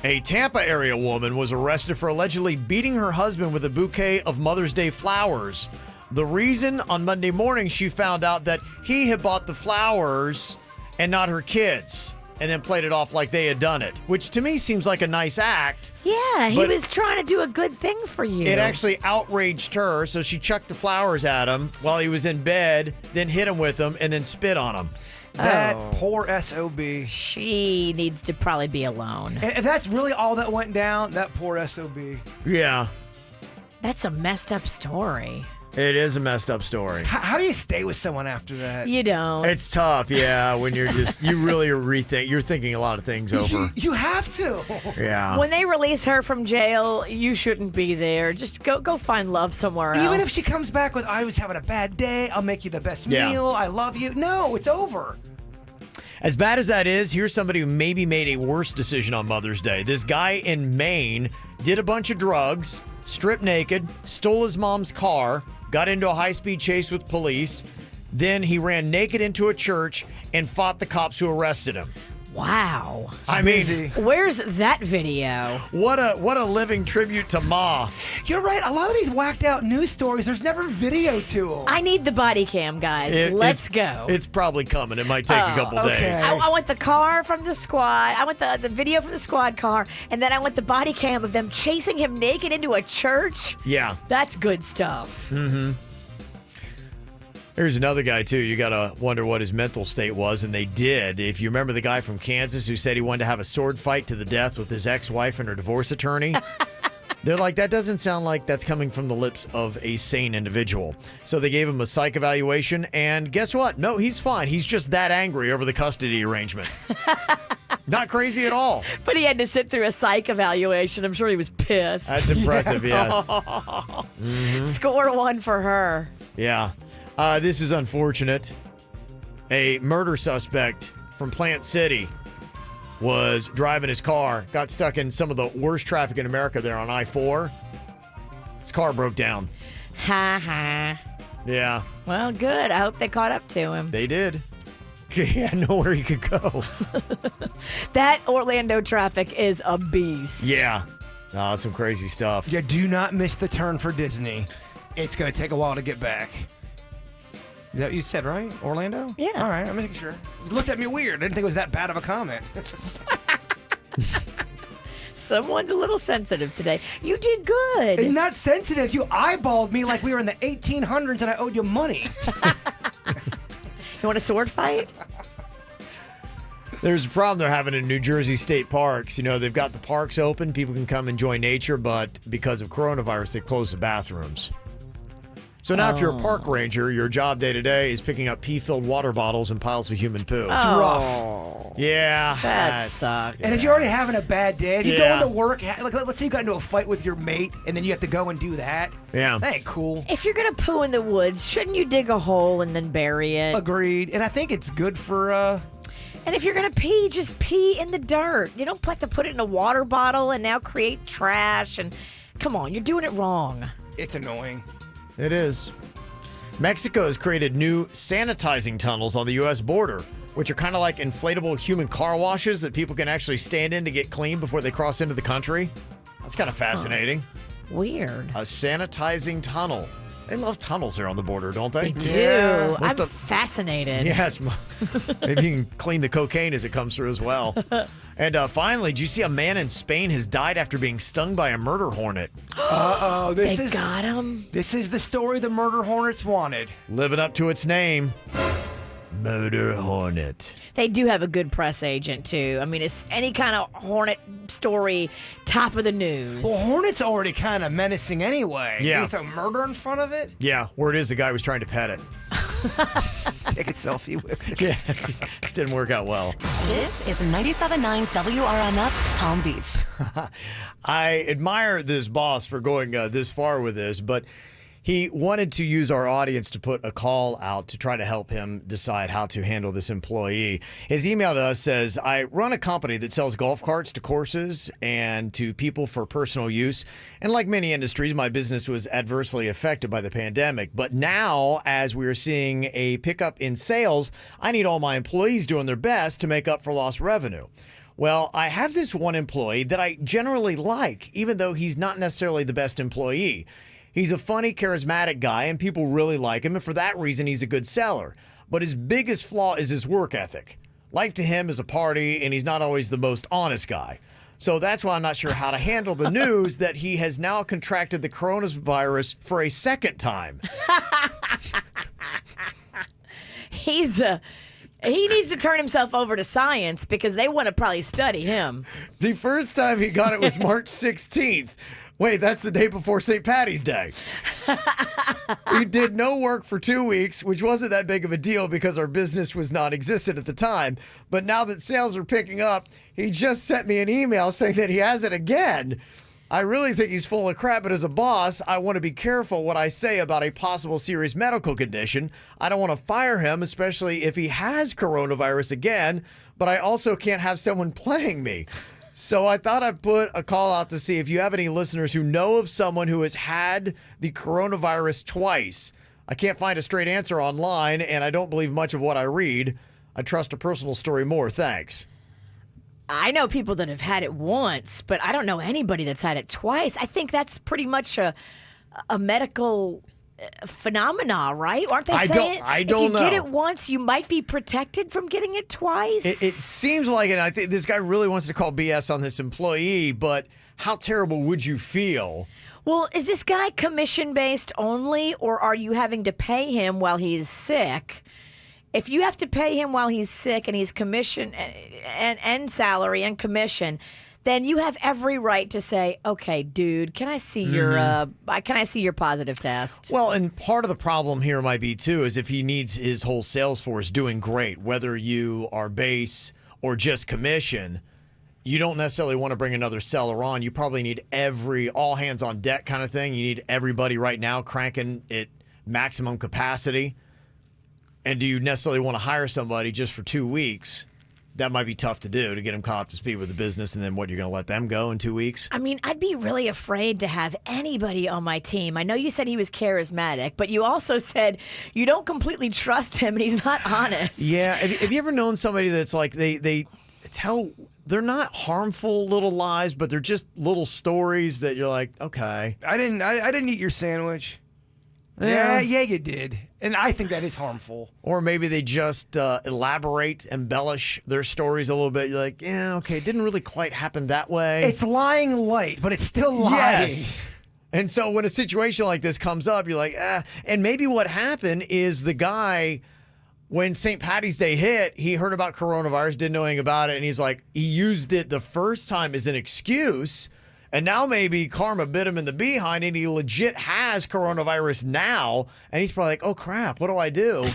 A Tampa area woman was arrested for allegedly beating her husband with a bouquet of Mother's Day flowers. The reason, on Monday morning, she found out that he had bought the flowers and not her kids, and then played it off like they had done it, which to me seems like a nice act. Yeah, he was trying to do a good thing for you. It actually outraged her, so she chucked the flowers at him while he was in bed, then hit him with them, and then spit on him. That poor SOB. She needs to probably be alone. If that's really all that went down, that poor SOB. Yeah. That's a messed up story. It is a messed up story. How do you stay with someone after that? You don't. It's tough, yeah, when you're just, you really you're thinking a lot of things over. You have to. Yeah. When they release her from jail, you shouldn't be there. Just go find love somewhere else. Even if she comes back with, I was having a bad day, I'll make you the best meal, I love you. No, it's over. As bad as that is, here's somebody who maybe made a worse decision on Mother's Day. This guy in Maine did a bunch of drugs, stripped naked, stole his mom's car, got into a high-speed chase with police. Then he ran naked into a church and fought the cops who arrested him. Wow. I mean, where's that video? What a living tribute to Ma. You're right. A lot of these whacked out news stories, there's never video to them. I need the body cam, guys. Let's go. It's probably coming. It might take a couple days. I want the car from the squad. I want the video from the squad car. And then I want the body cam of them chasing him naked into a church. Yeah. That's good stuff. Mm-hmm. Here's another guy, too. You got to wonder what his mental state was, and they did. If you remember the guy from Kansas who said he wanted to have a sword fight to the death with his ex-wife and her divorce attorney, they're like, that doesn't sound like that's coming from the lips of a sane individual. So they gave him a psych evaluation, and guess what? No, he's fine. He's just that angry over the custody arrangement. Not crazy at all. But he had to sit through a psych evaluation. I'm sure he was pissed. That's impressive, yes. Score 1 for her. Yeah. This is unfortunate. A murder suspect from Plant City was driving his car, got stuck in some of the worst traffic in America there on I-4. His car broke down. Ha ha. Yeah. Well, good. I hope they caught up to him. They did. He had nowhere he could go. That Orlando traffic is a beast. Yeah. Oh, some crazy stuff. Yeah, do not miss the turn for Disney. It's going to take a while to get back. Is that what you said, right? Orlando? Yeah. All right, I'm making sure. You looked at me weird. I didn't think it was that bad of a comment. Someone's a little sensitive today. You did good. And not sensitive. You eyeballed me like we were in the 1800s and I owed you money. You want a sword fight? There's a problem they're having in New Jersey state parks. You know, they've got the parks open. People can come enjoy nature, but because of coronavirus, they closed the bathrooms. So now if you're a park ranger, your job day to day is picking up pee-filled water bottles and piles of human poo. Oh. Yeah. That sucks. And if you're already having a bad day, if you go into work, like let's say you got into a fight with your mate, and then you have to go and do that. Yeah. That ain't cool. If you're going to poo in the woods, shouldn't you dig a hole and then bury it? Agreed. And I think it's good for... And if you're going to pee, just pee in the dirt. You don't have to put it in a water bottle and now create trash. And come on, you're doing it wrong. It's annoying. It is. Mexico has created new sanitizing tunnels on the U.S. border, which are kind of like inflatable human car washes that people can actually stand in to get clean before they cross into the country. That's kind of fascinating. Weird. A sanitizing tunnel. They love tunnels there on the border, don't they? They do. Yeah. I'm fascinated. Yes. Maybe you can clean the cocaine as it comes through as well. And finally, did you see a man in Spain has died after being stung by a murder hornet? Uh-oh. They got him. This is the story the murder hornets wanted. Living up to its name. Murder hornet. They do have a good press agent, too. I mean, it's any kind of hornet story, top of the news. Well, hornet's already kind of menacing anyway. Yeah. With a murder in front of it? Yeah, word is the guy was trying to pet it. Take a selfie with it. Yeah, this didn't work out well. This is 97.9 WRMF Palm Beach. I admire this boss for going this far with this, but he wanted to use our audience to put a call out to try to help him decide how to handle this employee. His email to us says, I run a company that sells golf carts to courses and to people for personal use. And like many industries, my business was adversely affected by the pandemic. But now, as we are seeing a pickup in sales, I need all my employees doing their best to make up for lost revenue. Well, I have this one employee that I generally like, even though he's not necessarily the best employee. He's a funny, charismatic guy, and people really like him, and for that reason, he's a good seller. But his biggest flaw is his work ethic. Life to him is a party, and he's not always the most honest guy. So that's why I'm not sure how to handle the news that he has now contracted the coronavirus for a second time. He needs to turn himself over to science because they want to probably study him. The first time he got it was March 16th. Wait, that's the day before St. Patty's Day. He did no work for 2 weeks, which wasn't that big of a deal because our business was non-existent at the time. But now that sales are picking up, he just sent me an email saying that he has it again. I really think he's full of crap, but as a boss, I want to be careful what I say about a possible serious medical condition. I don't want to fire him, especially if he has coronavirus again, but I also can't have someone playing me. So I thought I'd put a call out to see if you have any listeners who know of someone who has had the coronavirus twice. I can't find a straight answer online, and I don't believe much of what I read. I trust a personal story more. Thanks. I know people that have had it once, but I don't know anybody that's had it twice. I think that's pretty much a medical phenomena, right? Aren't they saying I don't know. If you get it once, you might be protected from getting it twice? It seems like it. I think this guy really wants to call BS on this employee, but how terrible would you feel? Well, is this guy commission-based only, or are you having to pay him while he's sick? If you have to pay him while he's sick and he's commission and salary and commission, then you have every right to say, "Okay, dude, can I see your positive test?" Well, and part of the problem here might be too is if he needs his whole sales force doing great, whether you are base or just commission, you don't necessarily want to bring another seller on. You probably need all hands on deck kind of thing. You need everybody right now cranking at maximum capacity. And do you necessarily want to hire somebody just for 2 weeks? That might be tough to do, to get them caught up to speed with the business, and then what, you're going to let them go in 2 weeks? I mean, I'd be really afraid to have anybody on my team. I know you said he was charismatic, but you also said you don't completely trust him and he's not honest. Yeah. Have you ever known somebody that's like, they tell, they're not harmful little lies, but they're just little stories that you're like, okay. I didn't eat your sandwich. Yeah, you did. And I think that is harmful. Or maybe they just elaborate, embellish their stories a little bit. You're like, yeah, okay, it didn't really quite happen that way. It's lying light, but it's still lying. Yes. And so when a situation like this comes up, you're like, and maybe what happened is the guy, when St. Patty's Day hit, he heard about coronavirus, didn't know anything about it, and he's like, he used it the first time as an excuse. And now maybe karma bit him in the behind, and he legit has coronavirus now. And he's probably like, oh, crap, what do I do?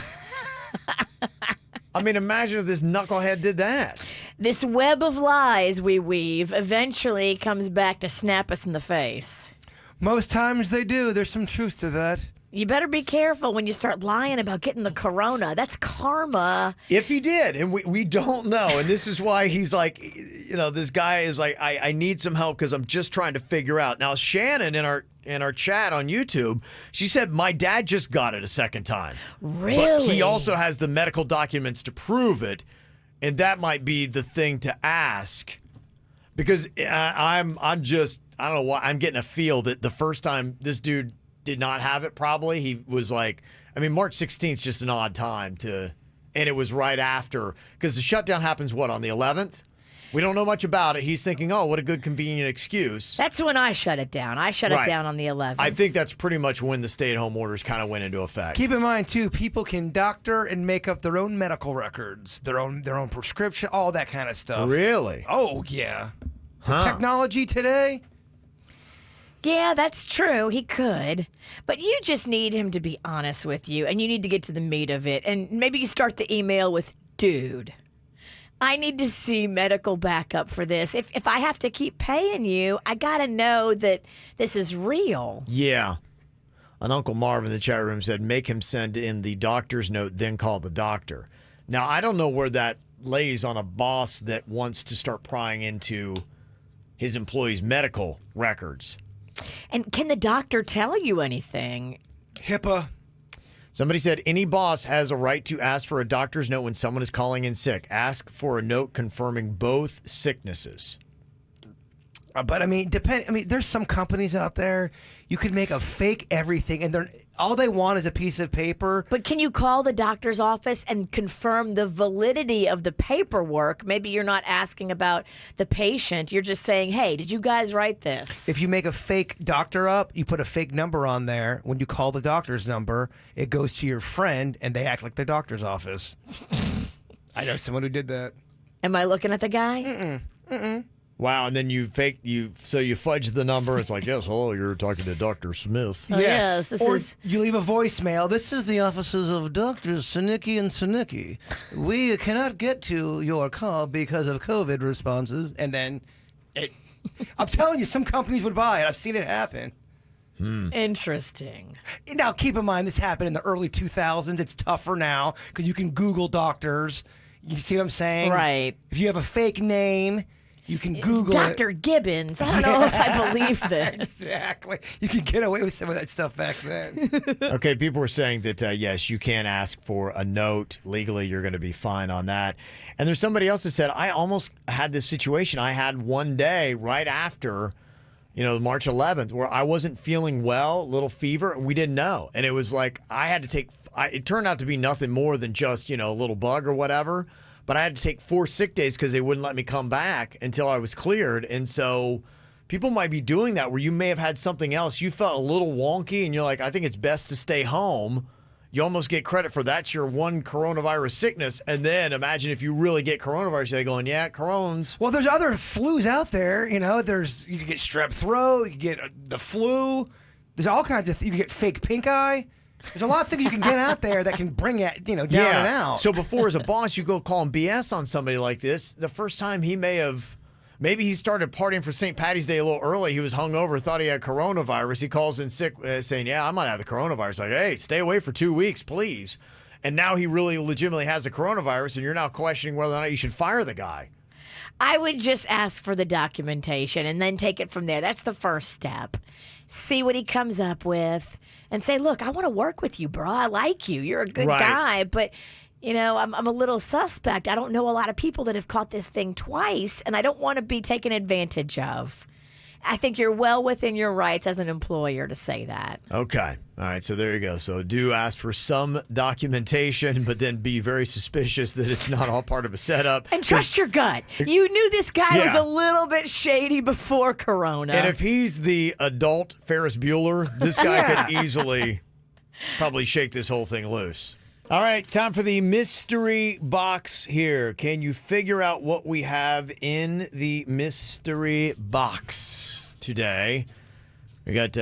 I mean, imagine if this knucklehead did that. This web of lies we weave eventually comes back to snap us in the face. Most times they do. There's some truth to that. You better be careful when you start lying about getting the corona. That's karma. If he did, and we don't know. And this is why he's like, this guy is like, I need some help because I'm just trying to figure out. Now, Shannon in our chat on YouTube, she said, my dad just got it a second time. Really? But he also has the medical documents to prove it. And that might be the thing to ask. Because I don't know why, I'm getting a feel that the first time this dude did not have it, probably he was like, I mean, March 16th is just an odd time and it was right after, because the shutdown happens on the 11th? We don't know much about it. He's thinking, oh, what a good convenient excuse. That's when I shut it down. I shut it down on the 11th. I think that's pretty much when the stay-at-home orders kind of went into effect. Keep in mind, too, people can doctor and make up their own medical records, their own prescription, all that kind of stuff. Really? Oh, yeah. Huh. Technology today? Yeah, that's true. He could. But you just need him to be honest with you, and you need to get to the meat of it. And maybe you start the email with, dude, I need to see medical backup for this. If I have to keep paying you, I got to know that this is real. Yeah. And Uncle Marv in the chat room said, make him send in the doctor's note, then call the doctor. Now, I don't know where that lays on a boss that wants to start prying into his employees' medical records. And can the doctor tell you anything? HIPAA. Somebody said, any boss has a right to ask for a doctor's note when someone is calling in sick. Ask for a note confirming both sicknesses. But I mean, there's some companies out there, you could make a fake everything, and all they want is a piece of paper. But can you call the doctor's office and confirm the validity of the paperwork? Maybe you're not asking about the patient. You're just saying, hey, did you guys write this? If you make a fake doctor up, you put a fake number on there. When you call the doctor's number, it goes to your friend, and they act like the doctor's office. I know someone who did that. Am I looking at the guy? Mm-mm. Wow, and then you fudge the number. It's like, yes, hello, you're talking to Dr. Smith. Oh, yes, this is... you leave a voicemail. This is the offices of Drs. Sinicki and Sinicki. We cannot get to your call because of COVID responses. And then, I'm telling you, some companies would buy it. I've seen it happen. Interesting. Now, keep in mind, this happened in the early 2000s. It's tougher now because you can Google doctors. You see what I'm saying? Right. If you have a fake name... You can Google Dr. Gibbons. I don't know if I believe this. Exactly. You can get away with some of that stuff back then. Okay, people were saying that, yes, you can ask for a note. Legally, you're going to be fine on that. And there's somebody else that said, I almost had this situation. I had one day right after, March 11th, where I wasn't feeling well, little fever, and we didn't know. And it was like I had to take, it turned out to be nothing more than just, a little bug or whatever. But I had to take 4 sick days because they wouldn't let me come back until I was cleared. And so people might be doing that where you may have had something else. You felt a little wonky and you're like, I think it's best to stay home. You almost get credit for that's your one coronavirus sickness. And then imagine if you really get coronavirus, you're going, yeah, Crohn's. Well, there's other flus out there. You can get strep throat, you can get the flu. There's all kinds of things. You can get fake pink eye. There's a lot of things you can get out there that can bring it, down and out. So before, as a boss, you go call him BS on somebody like this. The first time maybe he started partying for St. Patty's Day a little early. He was hungover, thought he had coronavirus. He calls in sick saying, yeah, I might have the coronavirus. Like, hey, stay away for 2 weeks, please. And now he really legitimately has the coronavirus, and you're now questioning whether or not you should fire the guy. I would just ask for the documentation and then take it from there. That's the first step. See what he comes up with and say, look, I want to work with you, bro. I like you. You're a good guy. But, I'm a little suspect. I don't know a lot of people that have caught this thing twice, and I don't want to be taken advantage of. I think you're well within your rights as an employer to say that. Okay. All right. So there you go. So do ask for some documentation, but then be very suspicious that it's not all part of a setup. And trust your gut. You knew this guy was a little bit shady before Corona. And if he's the adult Ferris Bueller, this guy could easily probably shake this whole thing loose. All right. Time for the mystery box here. Can you figure out what we have in the mystery box today? We got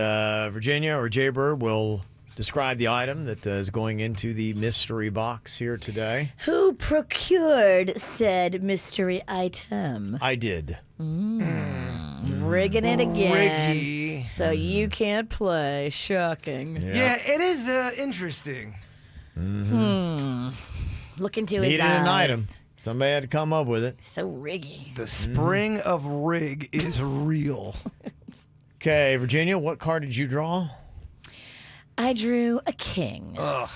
Virginia or Jaybird will describe the item that is going into the mystery box here today. Who procured said mystery item? I did. Rigging it again. Riggy. So you can't play. Shocking. Yeah, it is interesting. Look into his Needed eyes. an item. Somebody had to come up with it. So riggy. The spring of rig is real. Okay, Virginia, what card did you draw? I drew a king. Ugh.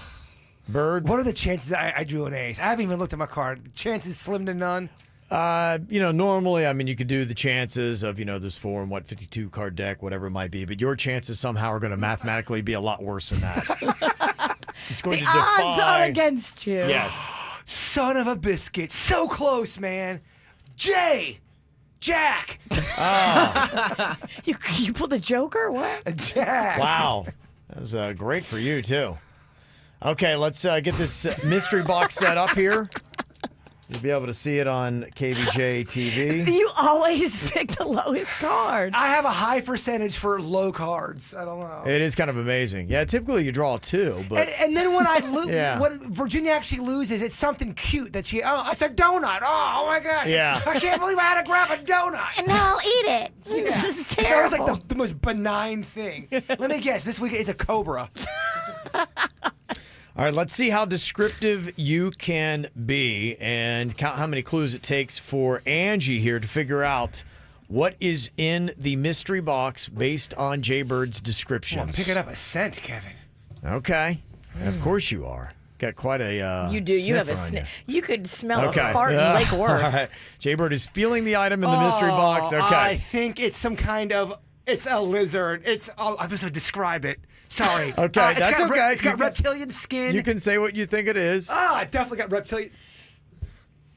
Bird? What are the chances I drew an ace? I haven't even looked at my card. Chances slim to none. Normally, you could do the chances of, there's 4 and 52 card deck, whatever it might be, but your chances somehow are going to mathematically be a lot worse than that. It's going The to defy. odds are against you. Yes. Son of a biscuit. So close, man. Jack. You pulled a joker? What? A Jack. Wow. That was great for you, too. Okay, let's get this mystery box set up here. You'll be able to see it on KVJ TV. You always pick the lowest card. I have a high percentage for low cards. I don't know. It is kind of amazing. Yeah, typically you draw 2, but And then when I lose, Yeah. what Virginia actually loses, it's something cute that it's a donut. Oh my gosh. Yeah. I can't believe I had to grab a donut. And now I'll eat it. Yeah. This is It's terrible. always like the most benign thing. Let me guess. This week it's a cobra. all right, let's see how descriptive you can be and count how many clues it takes for Angie here to figure out what is in the mystery box based on Jaybird's descriptions. Well, I'm picking up a scent, Kevin. Okay. Of course you are. Got quite a you do. You have a sniffer on sniff. You could smell Okay. a fart in Lake Worth. All right. Jaybird is feeling the item in the mystery box. Okay. I think it's some kind of. It's a lizard. I'm just gonna describe it. Sorry. Okay, that's okay. It's got You can- reptilian skin. You can say what you think it is. It definitely got reptilian.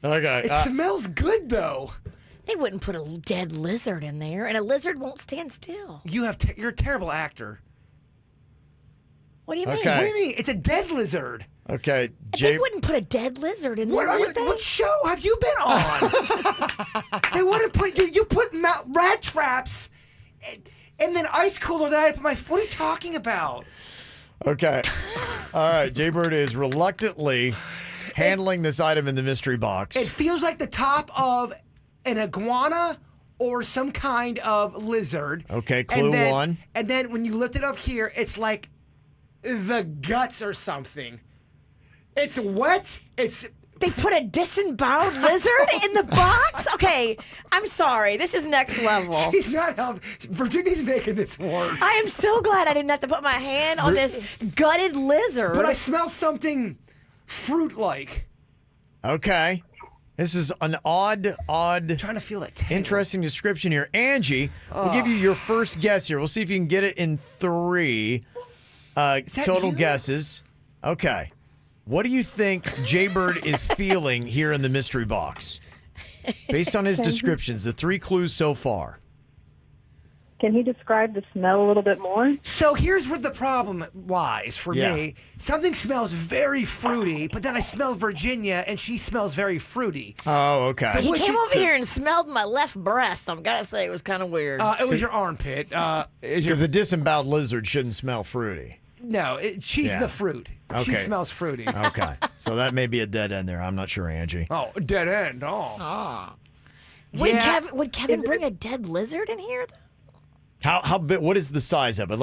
Okay. It smells good though. They wouldn't put a dead lizard in there, and a lizard won't stand still. You're a terrible actor. What do you mean? Okay. What do you mean? It's a dead lizard. Okay. They wouldn't put a dead lizard in there, would they? What show have you been on? They wouldn't put you put rat traps and then ice cooler that I put my. What are you talking about? Okay. All right. Jaybird is reluctantly handling this item in the mystery box. It feels like the top of an iguana or some kind of lizard. Okay, clue one. And then when you lift it up here, it's like the guts or something. It's wet. They put a disemboweled lizard in the box? Okay, I'm sorry. This is next level. She's not helping. Virginia's making this work. I am so glad I didn't have to put my hand on this gutted lizard. But I smell something fruit-like. Okay. This is an odd, I'm trying to feel that tail. interesting description here. Angie, we'll give you your first guess here. We'll see if you can get it in 3 total guesses. Okay. What do you think Jaybird is feeling here in the mystery box? Based on his descriptions, the 3 clues so far. Can he describe the smell a little bit more? So here's where the problem lies for me. Something smells very fruity, but then I smell Virginia, and she smells very fruity. Oh, okay. He came over here and smelled my left breast. I've got to say, it was kind of weird. It was your armpit. Because a disemboweled lizard shouldn't smell fruity. No, she's the fruit. She Okay. smells fruity. Okay. So that may be a dead end there. I'm not sure, Angie. Oh, dead end. Oh. Would Kevin bring a dead lizard in here? How big? What is the size of it?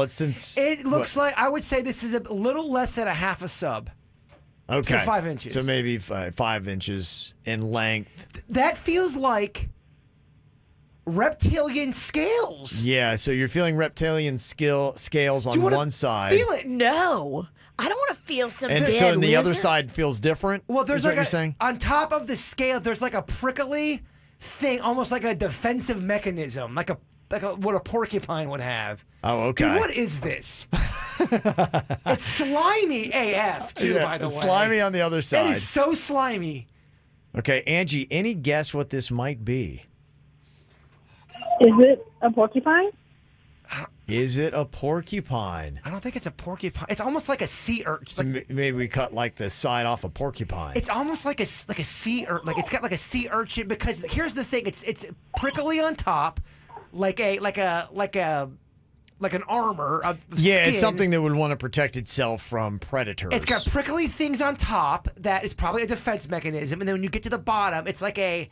It looks like, I would say this is a little less than a half a sub. Okay. So 5 inches. So maybe 5 inches in length. That feels like reptilian scales. Yeah, so you're feeling reptilian scales on one side. Feel it? No. I don't want to feel some And dead so then the other lizard. side feels different? Well, there's is like what you're saying? on top of the scale, there's like a prickly thing, almost like a defensive mechanism, like what a porcupine would have. Oh, okay. Dude, what is this? It's slimy AF, too, by the way. Slimy on the other side. It is so slimy. Okay, Angie, any guess what this might be? Is it a porcupine? Is it a porcupine? I don't think it's a porcupine. It's almost like a sea urchin. So maybe we cut like the side off a porcupine. It's almost like a sea urchin. Like it's got like a sea urchin because here's the thing. It's prickly on top, like an armor of Yeah, skin. it's something that would want to protect itself from predators. It's got prickly things on top that is probably a defense mechanism, and then when you get to the bottom, it's like a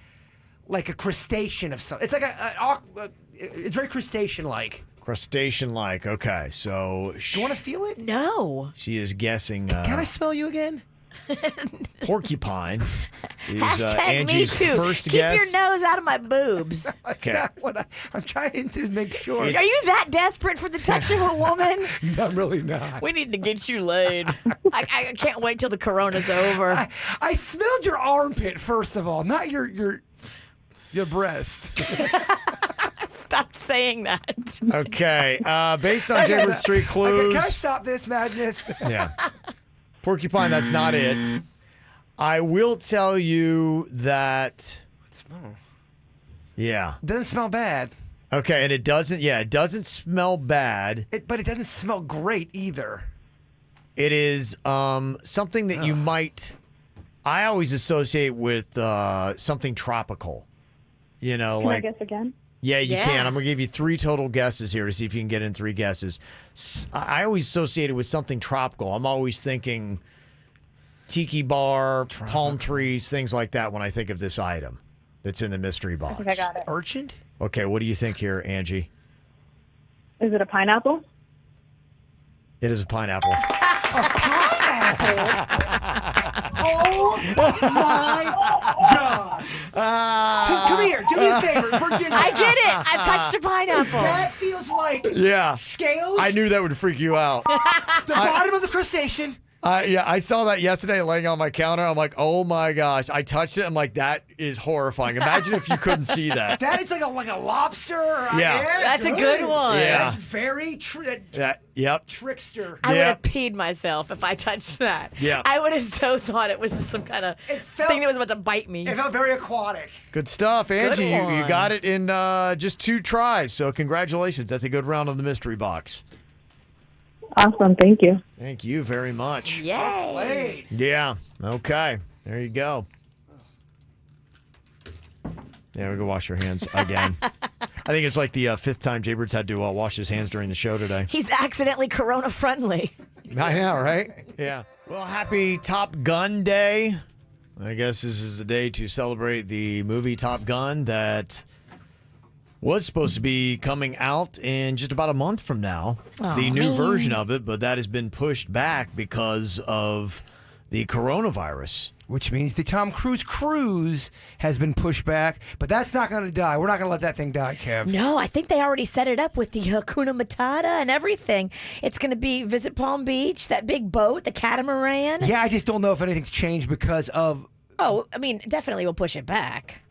crustacean of some. It's like it's very crustacean-like. Crustacean-like. Okay, so Do you want to feel it? No. she is guessing. Can I smell you again? Porcupine is Hashtag me Angie's too. first Keep guess. your nose out of my boobs. Okay. That's what I'm trying to make sure. Are you that desperate for the touch of a woman? No, I'm really not. We need to get you laid. I can't wait till the corona's over. I smelled your armpit first of all, not your breast. Stop saying that. Okay, based on Jaybird Street Clues. Okay, can I stop this madness? Yeah. Porcupine, that's not it. I will tell you that. It smells. Yeah. Doesn't smell bad. Okay, and it doesn't smell bad. But it doesn't smell great either. It is something that you might. I always associate with something tropical. You know, Can like. I guess again? Yeah, you Yeah. can. I'm going to give you 3 total guesses here to see if you can get in 3 guesses. I always associate it with something tropical. I'm always thinking tiki bar, palm trees, things like that when I think of this item that's in the mystery box. I think I got it. Urchin? Okay, what do you think here, Angie? Is it a pineapple? It is a pineapple. Oh my gosh! Come here, do me a favor, Virginia. I get it. I've touched a pineapple. That feels like Yeah. scales. I knew that would freak you out. The bottom of the crustacean. Yeah, I saw that yesterday laying on my counter. I'm like, oh my gosh. I touched it. I'm like, that is horrifying. Imagine if you couldn't see that. That is like a lobster. Yeah. That's a good one. Yeah. That's very Yep. trickster. I would Yeah. have peed myself if I touched that. Yeah. I would have so thought it was some kind of thing that was about to bite me. It felt very aquatic. Good stuff, Angie. You one. got it in just 2 tries. So congratulations. That's a good round on the mystery box. Awesome. Thank you. Thank you very much. Yay. Yeah. Okay. There you go. Yeah, we go wash your hands again. I think it's like the 5th time Jaybird's had to wash his hands during the show today. He's accidentally corona friendly. I know, right? Yeah. Well, happy Top Gun Day. I guess this is the day to celebrate the movie Top Gun that was supposed to be coming out in just about a month from now. The new version of it, but that has been pushed back because of the coronavirus. Which means the Tom Cruise cruise has been pushed back, but that's not going to die. We're not going to let that thing die, Kev. No, I think they already set it up with the Hakuna Matata and everything. It's going to be Visit Palm Beach, that big boat, the catamaran. Yeah, I just don't know if anything's changed because of... Oh, I mean, definitely we'll push it back.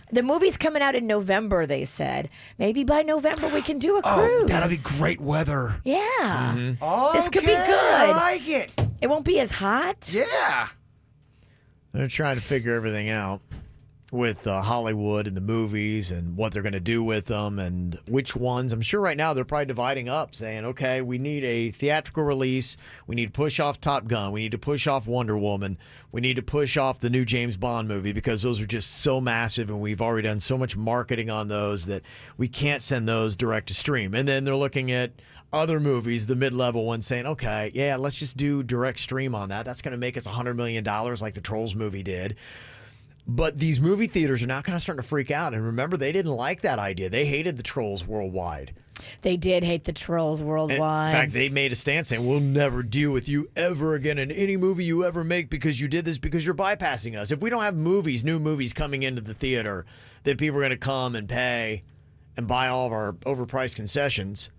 The movie's coming out in November, they said. Maybe by November we can do a cruise. Oh, that'll be great weather. Yeah. Okay, This could be good. I like it. It won't be as hot. Yeah. They're trying to figure everything out. with Hollywood and the movies and what they're going to do with them and which ones. I'm sure right now they're probably dividing up, saying, okay, we need a theatrical release. We need to push off Top Gun. We need to push off Wonder Woman. We need to push off the new James Bond movie because those are just so massive and we've already done so much marketing on those that we can't send those direct to stream. And then they're looking at other movies, the mid-level ones, saying, okay, yeah, let's just do direct stream on that. That's going to make us $100 million like the Trolls movie did. But these movie theaters are now kind of starting to freak out. And remember, they didn't like that idea. They hated the Trolls worldwide. They did hate the Trolls worldwide. In fact, they made a stand saying, we'll never deal with you ever again in any movie you ever make because you did this because you're bypassing us. If we don't have movies, new movies coming into the theater that people are going to come and pay and buy all of our overpriced concessions,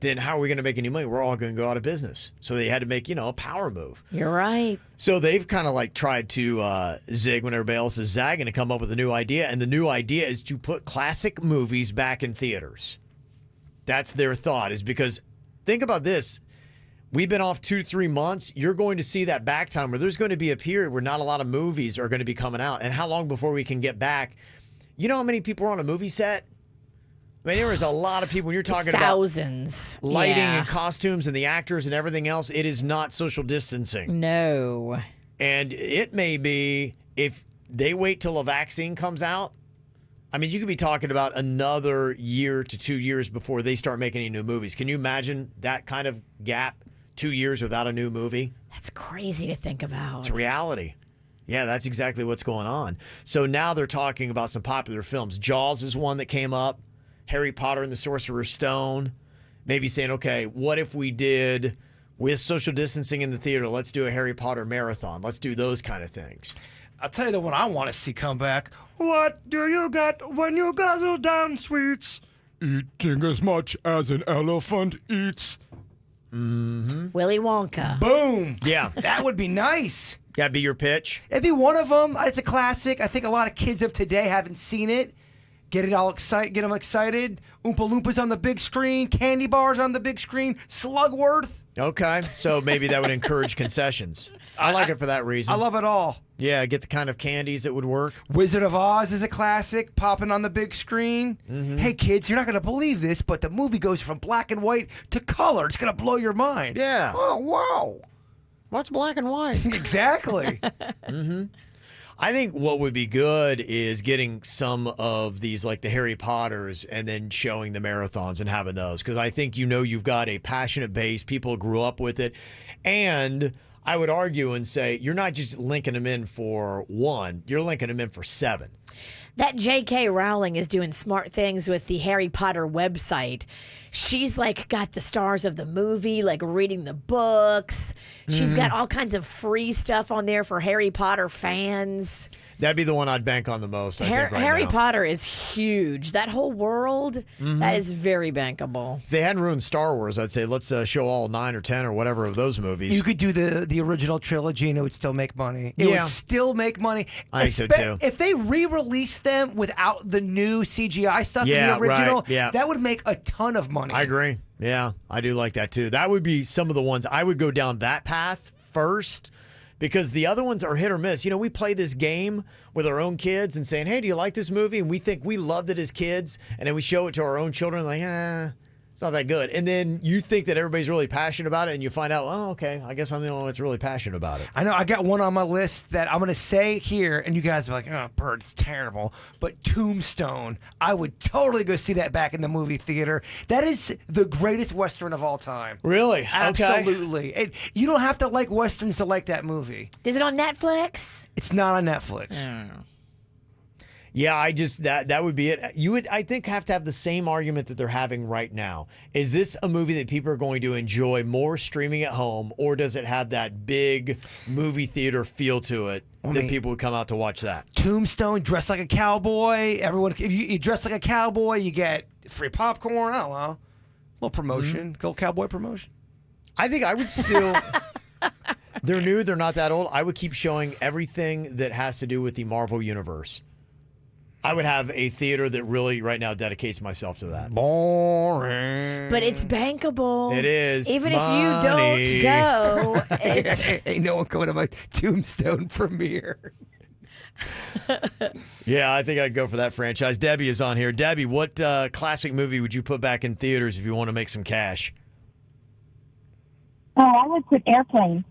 then how are we going to make any money? We're all going to go out of business. So they had to make, a power move. You're right. So they've kind of like tried to zig when everybody else is zagging to come up with a new idea. And the new idea is to put classic movies back in theaters. That's their thought, is because think about this. We've been off 2-3 months. You're going to see that back time where there's going to be a period where not a lot of movies are going to be coming out. And how long before we can get back? You know how many people are on a movie set? I mean, there was a lot of people when you're talking Thousands. about lighting Yeah. and costumes and the actors and everything else. It is not social distancing. No. And it may be if they wait till a vaccine comes out. I mean, you could be talking about another year to 2 years before they start making any new movies. Can you imagine that kind of gap, 2 years without a new movie? That's crazy to think about. It's reality. Yeah, that's exactly what's going on. So now they're talking about some popular films. Jaws is one that came up. Harry Potter and the Sorcerer's Stone. Maybe saying, okay, what if we did, with social distancing in the theater, let's do a Harry Potter marathon. Let's do those kind of things. I'll tell you the one I want to see come back. What do you get when you guzzle down sweets? Eating as much as an elephant eats. Mm-hmm. Willy Wonka. Boom. Yeah. That would be nice. That'd be your pitch? It'd be one of them. It's a classic. I think a lot of kids of today haven't seen it. Get them excited. Oompa Loompas on the big screen, candy bars on the big screen, Slugworth. Okay, so maybe that would encourage concessions. I like it for that reason. I love it all. Yeah, get the kind of candies that would work. Wizard of Oz is a classic, popping on the big screen. Mm-hmm. Hey, kids, you're not going to believe this, but the movie goes from black and white to color. It's going to blow your mind. Yeah. Oh, wow. What's black and white? Exactly. Mm-hmm. I think what would be good is getting some of these, like the Harry Potters, and then showing the marathons and having those. Because I think you've got a passionate base. People grew up with it. And I would argue and say you're not just linking them in for one. You're linking them in for 7. That J.K. Rowling is doing smart things with the Harry Potter website. She's like got the stars of the movie, like reading the books. She's got all kinds of free stuff on there for Harry Potter fans. That'd be the one I'd bank on the most, I think, right Harry now. Potter is huge. That whole world, that is very bankable. If they hadn't ruined Star Wars, I'd say let's show all 9 or 10 or whatever of those movies. You could do the original trilogy and it would still make money. It would still make money. I think so, too. If they re-released them without the new CGI stuff in Yeah, the original, right, yeah. that would make a ton of money. I agree. Yeah, I do like that, too. That would be some of the ones I would go down that path first. Because the other ones are hit or miss. We play this game with our own kids and saying, hey, do you like this movie? And we think we loved it as kids. And then we show it to our own children like, it's not that good. And then you think that everybody's really passionate about it. And you find out, oh, okay, I guess I'm the only one that's really passionate about it. I know. I got one on my list that I'm going to say here. And you guys are like, oh, Bert, it's terrible. But Tombstone, I would totally go see that back in the movie theater. That is the greatest Western of all time. Really? Absolutely. Okay. You don't have to like Westerns to like that movie. Is it on Netflix? It's not on Netflix. Yeah, I just that would be it. You would, I think, have to have the same argument that they're having right now. Is this a movie that people are going to enjoy more streaming at home, or does it have that big movie theater feel to it that people would come out to watch that? Tombstone, dress like a cowboy. Everyone, if you dress like a cowboy, you get free popcorn. I don't know, a little promotion, little cowboy promotion. I think I would still. They're new. They're not that old. I would keep showing everything that has to do with the Marvel Universe. I would have a theater that really right now dedicates myself to that. Boring. But it's bankable. It is. Even money. if you don't go, it's... Ain't no one going to my Tombstone premiere. Yeah, I think I'd go for that franchise. Debbie is on here. Debbie, what classic movie would you put back in theaters if you want to make some cash? Oh, I would put Airplane.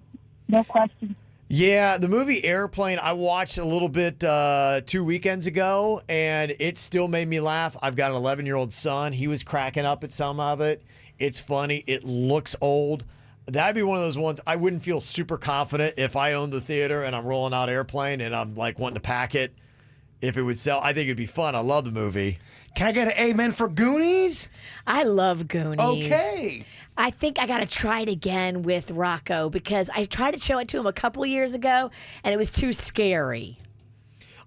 No question. Yeah, the movie Airplane, I watched a little bit 2 weekends ago, and it still made me laugh. I've got an 11-year-old son. He was cracking up at some of it. It's funny. It looks old. That'd be one of those ones I wouldn't feel super confident if I owned the theater and I'm rolling out Airplane and I'm like wanting to pack it. If it would sell, I think it'd be fun. I love the movie. Can I get an amen for Goonies? I love Goonies. Okay. I think I got to try it again with Rocco because I tried to show it to him a couple years ago and it was too scary.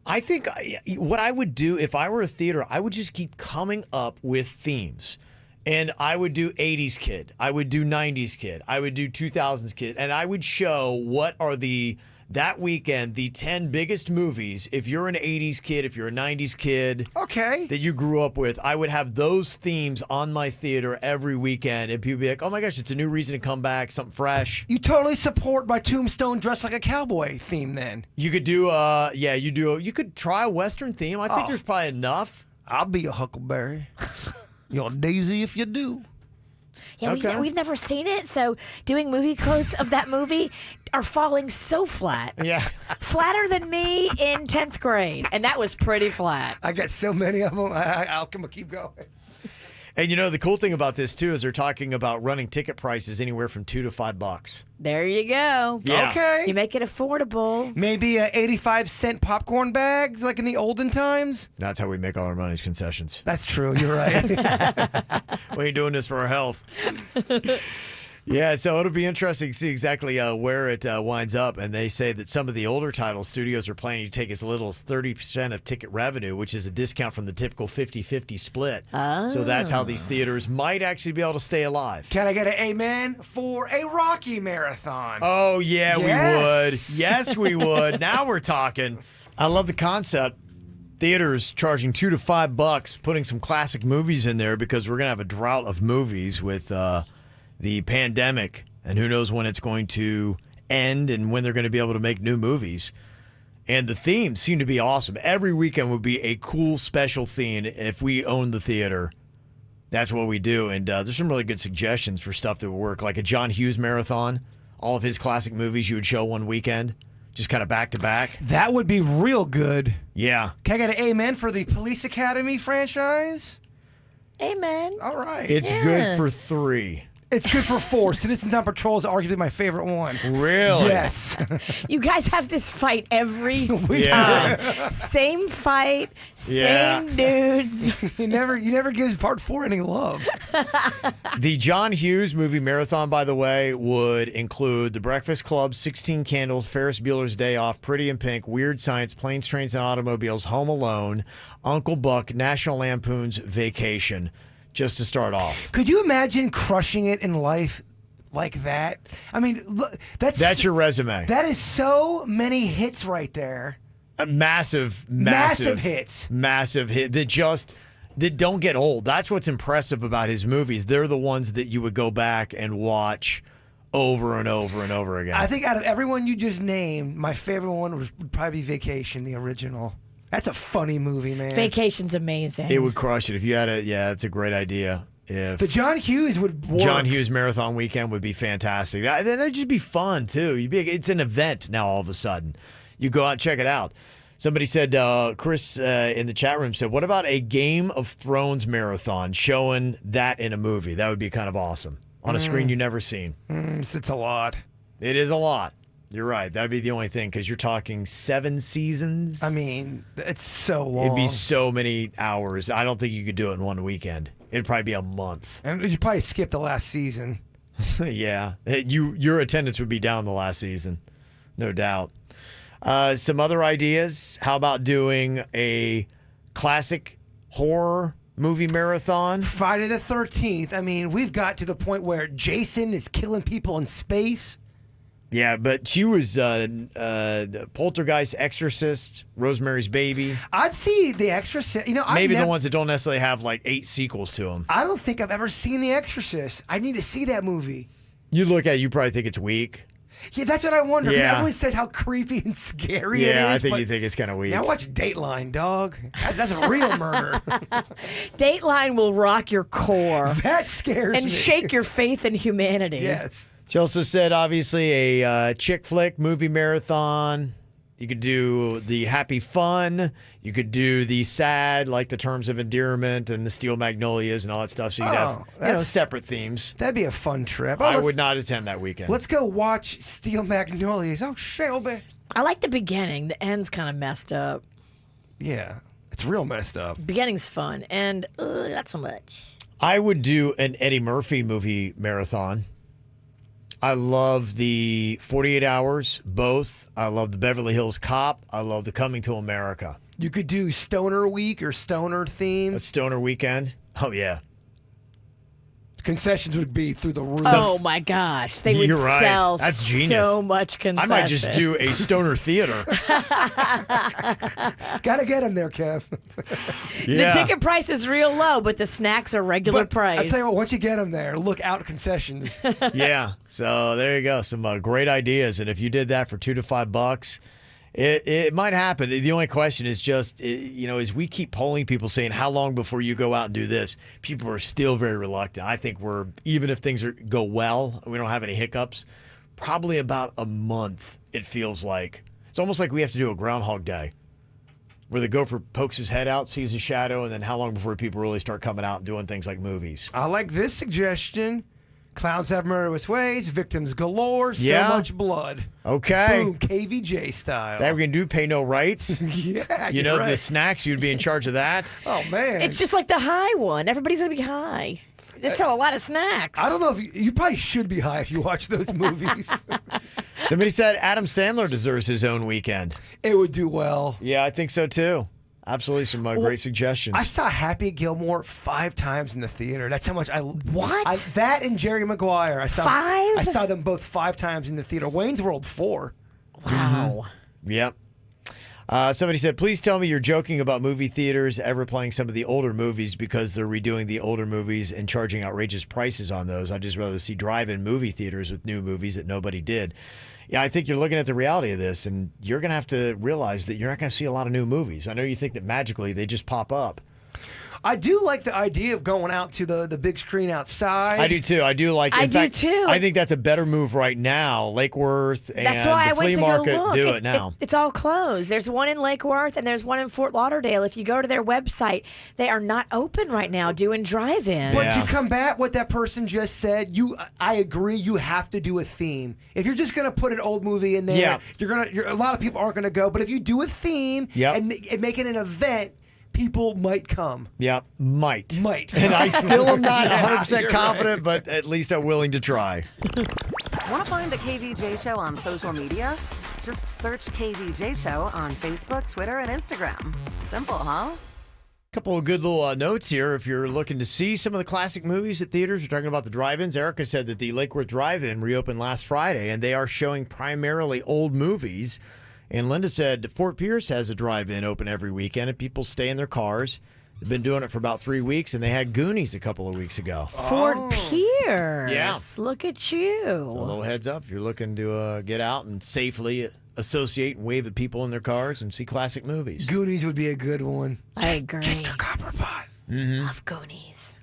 I think what I would do if I were a theater, I would just keep coming up with themes. And I would do 80s kid. I would do 90s kid. I would do 2000s kid. And I would show what are that weekend, the 10 biggest movies. If you're an 80s kid, if you're a 90s kid. Okay. That you grew up with, I would have those themes on my theater every weekend. And people would be like, oh my gosh, it's a new reason to come back, something fresh. You totally support my Tombstone Dress Like a Cowboy theme then. You could do, you could try a Western theme. I think there's probably enough. I'll be a Huckleberry. You're Daisy if you do. Yeah, Okay. we've never seen it, so doing movie quotes of that movie are falling so flat. Yeah. Flatter than me in 10th grade, and that was pretty flat. I got so many of them. I'll keep going. And the cool thing about this too is they're talking about running ticket prices anywhere from $2 to $5. There you go. Yeah. Okay. You make it affordable. Maybe 85-cent popcorn bags like in the olden times. That's how we make all our money is concessions. That's true. You're right. We ain't doing this for our health. Yeah, so it'll be interesting to see exactly where it winds up. And they say that some of the older titles, studios are planning to take as little as 30% of ticket revenue, which is a discount from the typical 50-50 split. Oh. So that's how these theaters might actually be able to stay alive. Can I get an amen for a Rocky marathon? Oh, yeah, Yes. we would. Yes, we would. Now we're talking. I love the concept. Theaters charging $2 to $5, putting some classic movies in there because we're going to have a drought of movies with the pandemic, and who knows when it's going to end and when they're going to be able to make new movies. And the themes seem to be awesome. Every weekend would be a cool special theme if we owned the theater. That's what we do. And there's some really good suggestions for stuff that would work, like a John Hughes marathon. All of his classic movies you would show one weekend, just kind of back to back. That would be real good. Yeah. Can I get an amen for the Police Academy franchise? Amen. All right. It's good for 3. It's good for 4. Citizens on Patrol is arguably my favorite one. Really? Yes. You guys have this fight every Yeah. time. Same fight, Yeah. same dudes. You never give part 4 any love. The John Hughes movie marathon, by the way, would include The Breakfast Club, 16 Candles, Ferris Bueller's Day Off, Pretty in Pink, Weird Science, Planes, Trains, and Automobiles, Home Alone, Uncle Buck, National Lampoon's Vacation, just to start off. Could you imagine crushing it in life like that? I mean, look, That's your resume. That is so many hits right there. Massive hits. Massive hit that don't get old. That's what's impressive about his movies. They're the ones that you would go back and watch over and over and over again. I think out of everyone you just named, my favorite one would probably be Vacation, the original. That's a funny movie, man. Vacation's amazing. It would crush it if you had a. Yeah, it's a great idea. If the John Hughes would work. John Hughes marathon weekend would be fantastic. That'd just be fun too. It's an event now. All of a sudden, you go out and check it out. Somebody said, Chris in the chat room said, "What about a Game of Thrones marathon showing that in a movie? That would be kind of awesome on a screen you've never seen." It's a lot. It is a lot. You're right. That'd be the only thing because you're talking 7 seasons. I mean, it's so long. It'd be so many hours. I don't think you could do it in one weekend. It'd probably be a month. And you'd probably skip the last season. Yeah. Your attendance would be down the last season. No doubt. Some other ideas. How about doing a classic horror movie marathon? Friday the 13th. I mean, we've got to the point where Jason is killing people in space. Yeah, but she was Poltergeist, Exorcist, Rosemary's Baby. I'd see The Exorcist. Maybe the ones that don't necessarily have like 8 sequels to them. I don't think I've ever seen The Exorcist. I need to see that movie. You look at it, you probably think it's weak. Yeah, that's what I wonder. 'Cause Yeah. Everyone says how creepy and scary it is. Yeah, I think but you think it's kind of weak. now watch Dateline, dog. That's a real murder. Dateline will rock your core That scares and me. shake your faith in humanity. Yes. She also said, obviously, a chick flick movie marathon. You could do the happy fun. You could do the sad, like the Terms of Endearment and the Steel Magnolias and all that stuff. So you could have that's- separate themes. That'd be a fun trip. I would not attend that weekend. Let's go watch Steel Magnolias. Oh, Shelby. I like the beginning. The end's kind of messed up. Yeah, it's real messed up. Beginning's fun, and not so much. I would do an Eddie Murphy movie marathon. I love the 48 Hours, both. I love the Beverly Hills Cop. I love the Coming to America. You could do Stoner Week or Stoner theme. A Stoner Weekend. Oh, yeah. Concessions would be through the roof. Oh my gosh, they would You're right. sell That's genius. so much concession. I might just do a Stoner theater. Gotta get him there, Kev. The ticket price is real low, but the snacks are regular price. I tell you what, once you get them there, look out concessions. Yeah. So there you go. Some great ideas. And if you did that for $2 to $5, it might happen. The only question is just, as we keep polling people saying, how long before you go out and do this? People are still very reluctant. I think even if things go well, we don't have any hiccups, probably about a month, it feels like. It's almost like we have to do a Groundhog Day where the gopher pokes his head out, sees a shadow, and then how long before people really start coming out and doing things like movies? I like this suggestion. Clowns have murderous ways, victims galore, so much blood. Okay. Boom, KVJ style. That we can do, pay no rights. Yeah, You you're know, right. the snacks, you'd be in charge of that. Oh, man. It's just like the high one. Everybody's gonna be high. They sell a lot of snacks. I don't know if you probably should be high if you watch those movies. Somebody said Adam Sandler deserves his own weekend. It would do well. Yeah, I think so too. Absolutely, some great suggestions. I saw Happy Gilmore 5 times in the theater. That's how much I... What? That and Jerry Maguire. I saw 5? I saw them both 5 times in the theater. Wayne's World 4. Wow. Yep. Somebody said, please tell me you're joking about movie theaters ever playing some of the older movies because they're redoing the older movies and charging outrageous prices on those. I'd just rather see drive-in movie theaters with new movies that nobody did. Yeah, I think you're looking at the reality of this, and you're going to have to realize that you're not going to see a lot of new movies. I know you think that magically they just pop up. I do like the idea of going out to the big screen outside. I do too. I do like. In fact, too. I think that's a better move right now. Lake Worth and That's why the I flea went to market go look. do it now. It's all closed. There's one in Lake Worth and there's one in Fort Lauderdale. If you go to their website, they are not open right now doing drive-in. But to combat what that person just said, I agree. You have to do a theme. If you're just going to put an old movie in there, a lot of people aren't going to go. But if you do a theme and make it an event, people might come. Yeah, might. And I still am not Yeah, 100% you're confident, but at least I'm willing to try. Want to find the KVJ Show on social media? Just search KVJ Show on Facebook, Twitter, and Instagram. Simple, huh? Couple of good little notes here. If you're looking to see some of the classic movies at theaters, we're talking about the drive-ins. Erica said that the Lake Worth Drive-In reopened last Friday, and they are showing primarily old movies. And Linda said Fort Pierce has a drive-in open every weekend, and people stay in their cars. They've been doing it for about 3 weeks, and they had Goonies a couple of weeks ago. Fort Pierce. Yeah. Look at you. So a little heads up if you're looking to get out and safely associate and wave at people in their cars and see classic movies. Goonies would be a good one. I agree. Mr. Copperpot. Love Goonies.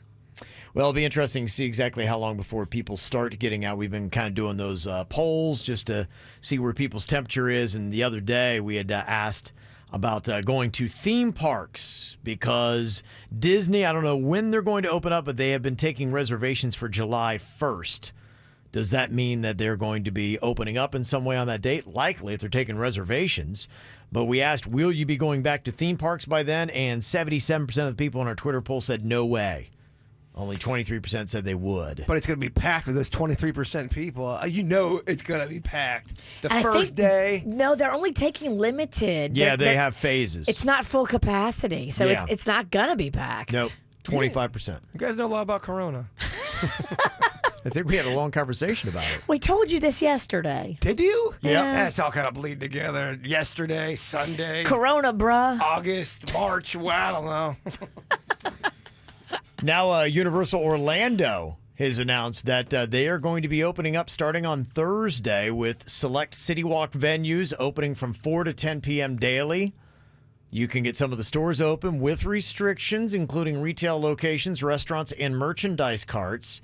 Well, it'll be interesting to see exactly how long before people start getting out. We've been kind of doing those polls just to see where people's temperature is. And the other day we had asked about going to theme parks because Disney, I don't know when they're going to open up, but they have been taking reservations for July 1st. Does that mean that they're going to be opening up in some way on that date? Likely if they're taking reservations. But we asked, will you be going back to theme parks by then? And 77% of the people on our Twitter poll said no way. Only 23% said they would. But it's going to be packed with those 23% people. You know it's going to be packed. The And I first think- day. No, they're only taking limited. Yeah, They're- they have phases. It's not full capacity, so Yeah. it's not gonna be packed. Nope, 25%. You guys know a lot about Corona. I think we had a long conversation about it. We told you this yesterday. Did you? Yeah. That's all kind of bleed together. Yesterday, Sunday. Corona, bruh. August, March. Well, I don't know. Now, Universal Orlando has announced that they are going to be opening up starting on Thursday with select City Walk venues opening from 4 to 10 p.m. daily. You can get some of the stores open with restrictions, including retail locations, restaurants, and merchandise carts.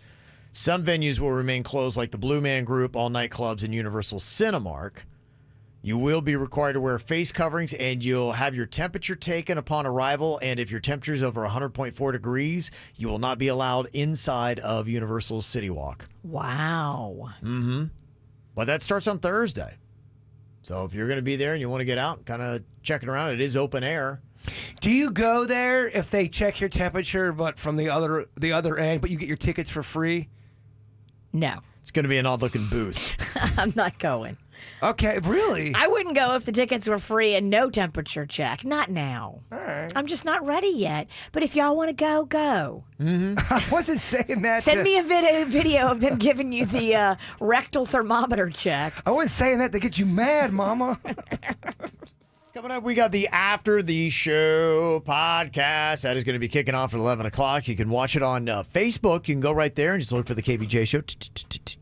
Some venues will remain closed, like the Blue Man Group, all nightclubs, and Universal Cinemark. You will be required to wear face coverings, and you'll have your temperature taken upon arrival. And if your temperature is over 100.4 degrees, you will not be allowed inside of Universal's City Walk. Wow. Mm-hmm. But that starts on Thursday. So if you're going to be there and you want to get out, kind of checking around, it is open air. Do you go there if they check your temperature, but from the other end, but you get your tickets for free? No. It's going to be an odd-looking booth. I'm not going. Okay, really? I wouldn't go if the tickets were free and no temperature check. Not now. All right. I'm just not ready yet. But if y'all want to go, go. Mm-hmm. I wasn't saying that. Send me a video of them giving you the rectal thermometer check. I wasn't saying that to get you mad, Mama. Coming up, we got the After the Show podcast. That is going to be kicking off at 11 o'clock. You can watch it on Facebook. You can go right there and just look for the KVJ show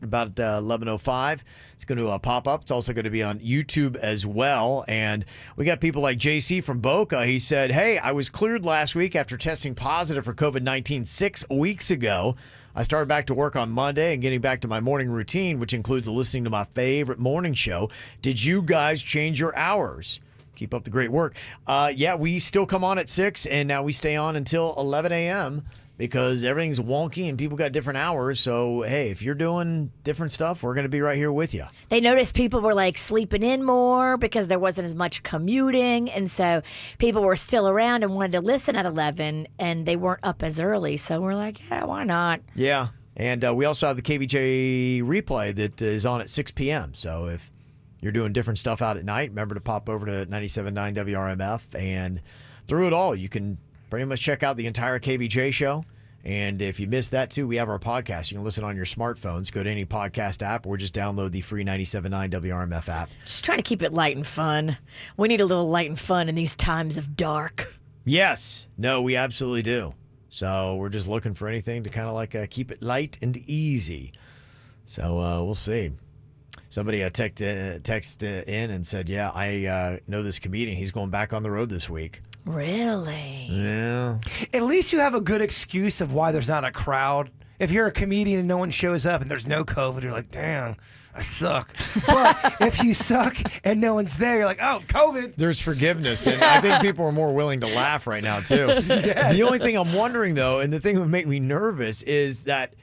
about 11:05. It's going to pop up. It's also going to be on YouTube as well. And we got people like JC from Boca. He said, hey, I was cleared last week after testing positive for COVID-19 6 weeks ago. I started back to work on Monday and getting back to my morning routine, which includes listening to my favorite morning show. Did you guys change your hours? Keep up the great work. Yeah, we still come on at 6, and now we stay on until 11 a.m. because everything's wonky and people got different hours. So, hey, if you're doing different stuff, we're going to be right here with you. They noticed people were like sleeping in more because there wasn't as much commuting. And so people were still around and wanted to listen at 11, and they weren't up as early. So we're like, yeah, why not? Yeah. And we also have the KVJ replay that is on at 6 p.m. So if you're doing different stuff out at night, remember to pop over to 97.9 WRMF. And through it all, you can pretty much check out the entire KVJ show. And if you missed that too, we have our podcast. You can listen on your smartphones. Go to any podcast app or just download the free 97.9 WRMF app. Just trying to keep it light and fun. We need a little light and fun in these times of dark. Yes. No, we absolutely do. So we're just looking for anything to kind of like keep it light and easy. So we'll see. Somebody texted in and said, yeah, I know this comedian. He's going back on the road this week. Really? Yeah. At least you have a good excuse of why there's not a crowd. If you're a comedian and no one shows up and there's no COVID, you're like, damn, I suck. But if you suck and no one's there, you're like, oh, COVID. There's forgiveness. And I think people are more willing to laugh right now, too. Yes. The only thing I'm wondering, though, and the thing that would make me nervous is that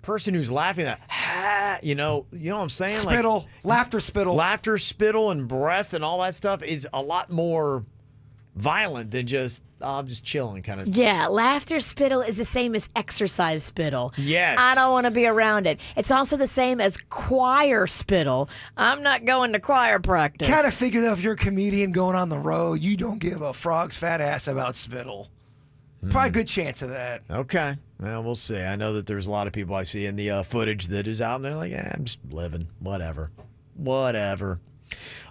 person who's laughing that, you know what I'm saying? Spittle, like, laughter spittle, and breath and all that stuff is a lot more violent than just I'm just chilling kind of stuff. Yeah, laughter spittle is the same as exercise spittle. Yes. I don't want to be around it. It's also the same as choir spittle. I'm not going to choir practice. Kind of figure that if you're a comedian going on the road, you don't give a frog's fat ass about spittle. Probably a good chance of that. Okay. Well, we'll see. I know that there's a lot of people I see in the footage that is out and they're like, yeah, I'm just living. Whatever.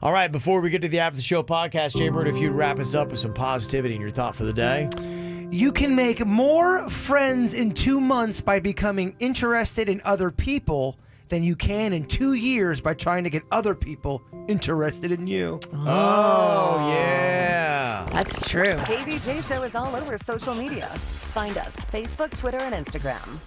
All right, before we get to the After the Show podcast, Jaybird, if you'd wrap us up with some positivity and your thought for the day. You can make more friends in 2 months by becoming interested in other people than you can in 2 years by trying to get other people interested in you. Oh, yeah. That's true. KVJ Show is all over social media. Find us Facebook, Twitter, and Instagram.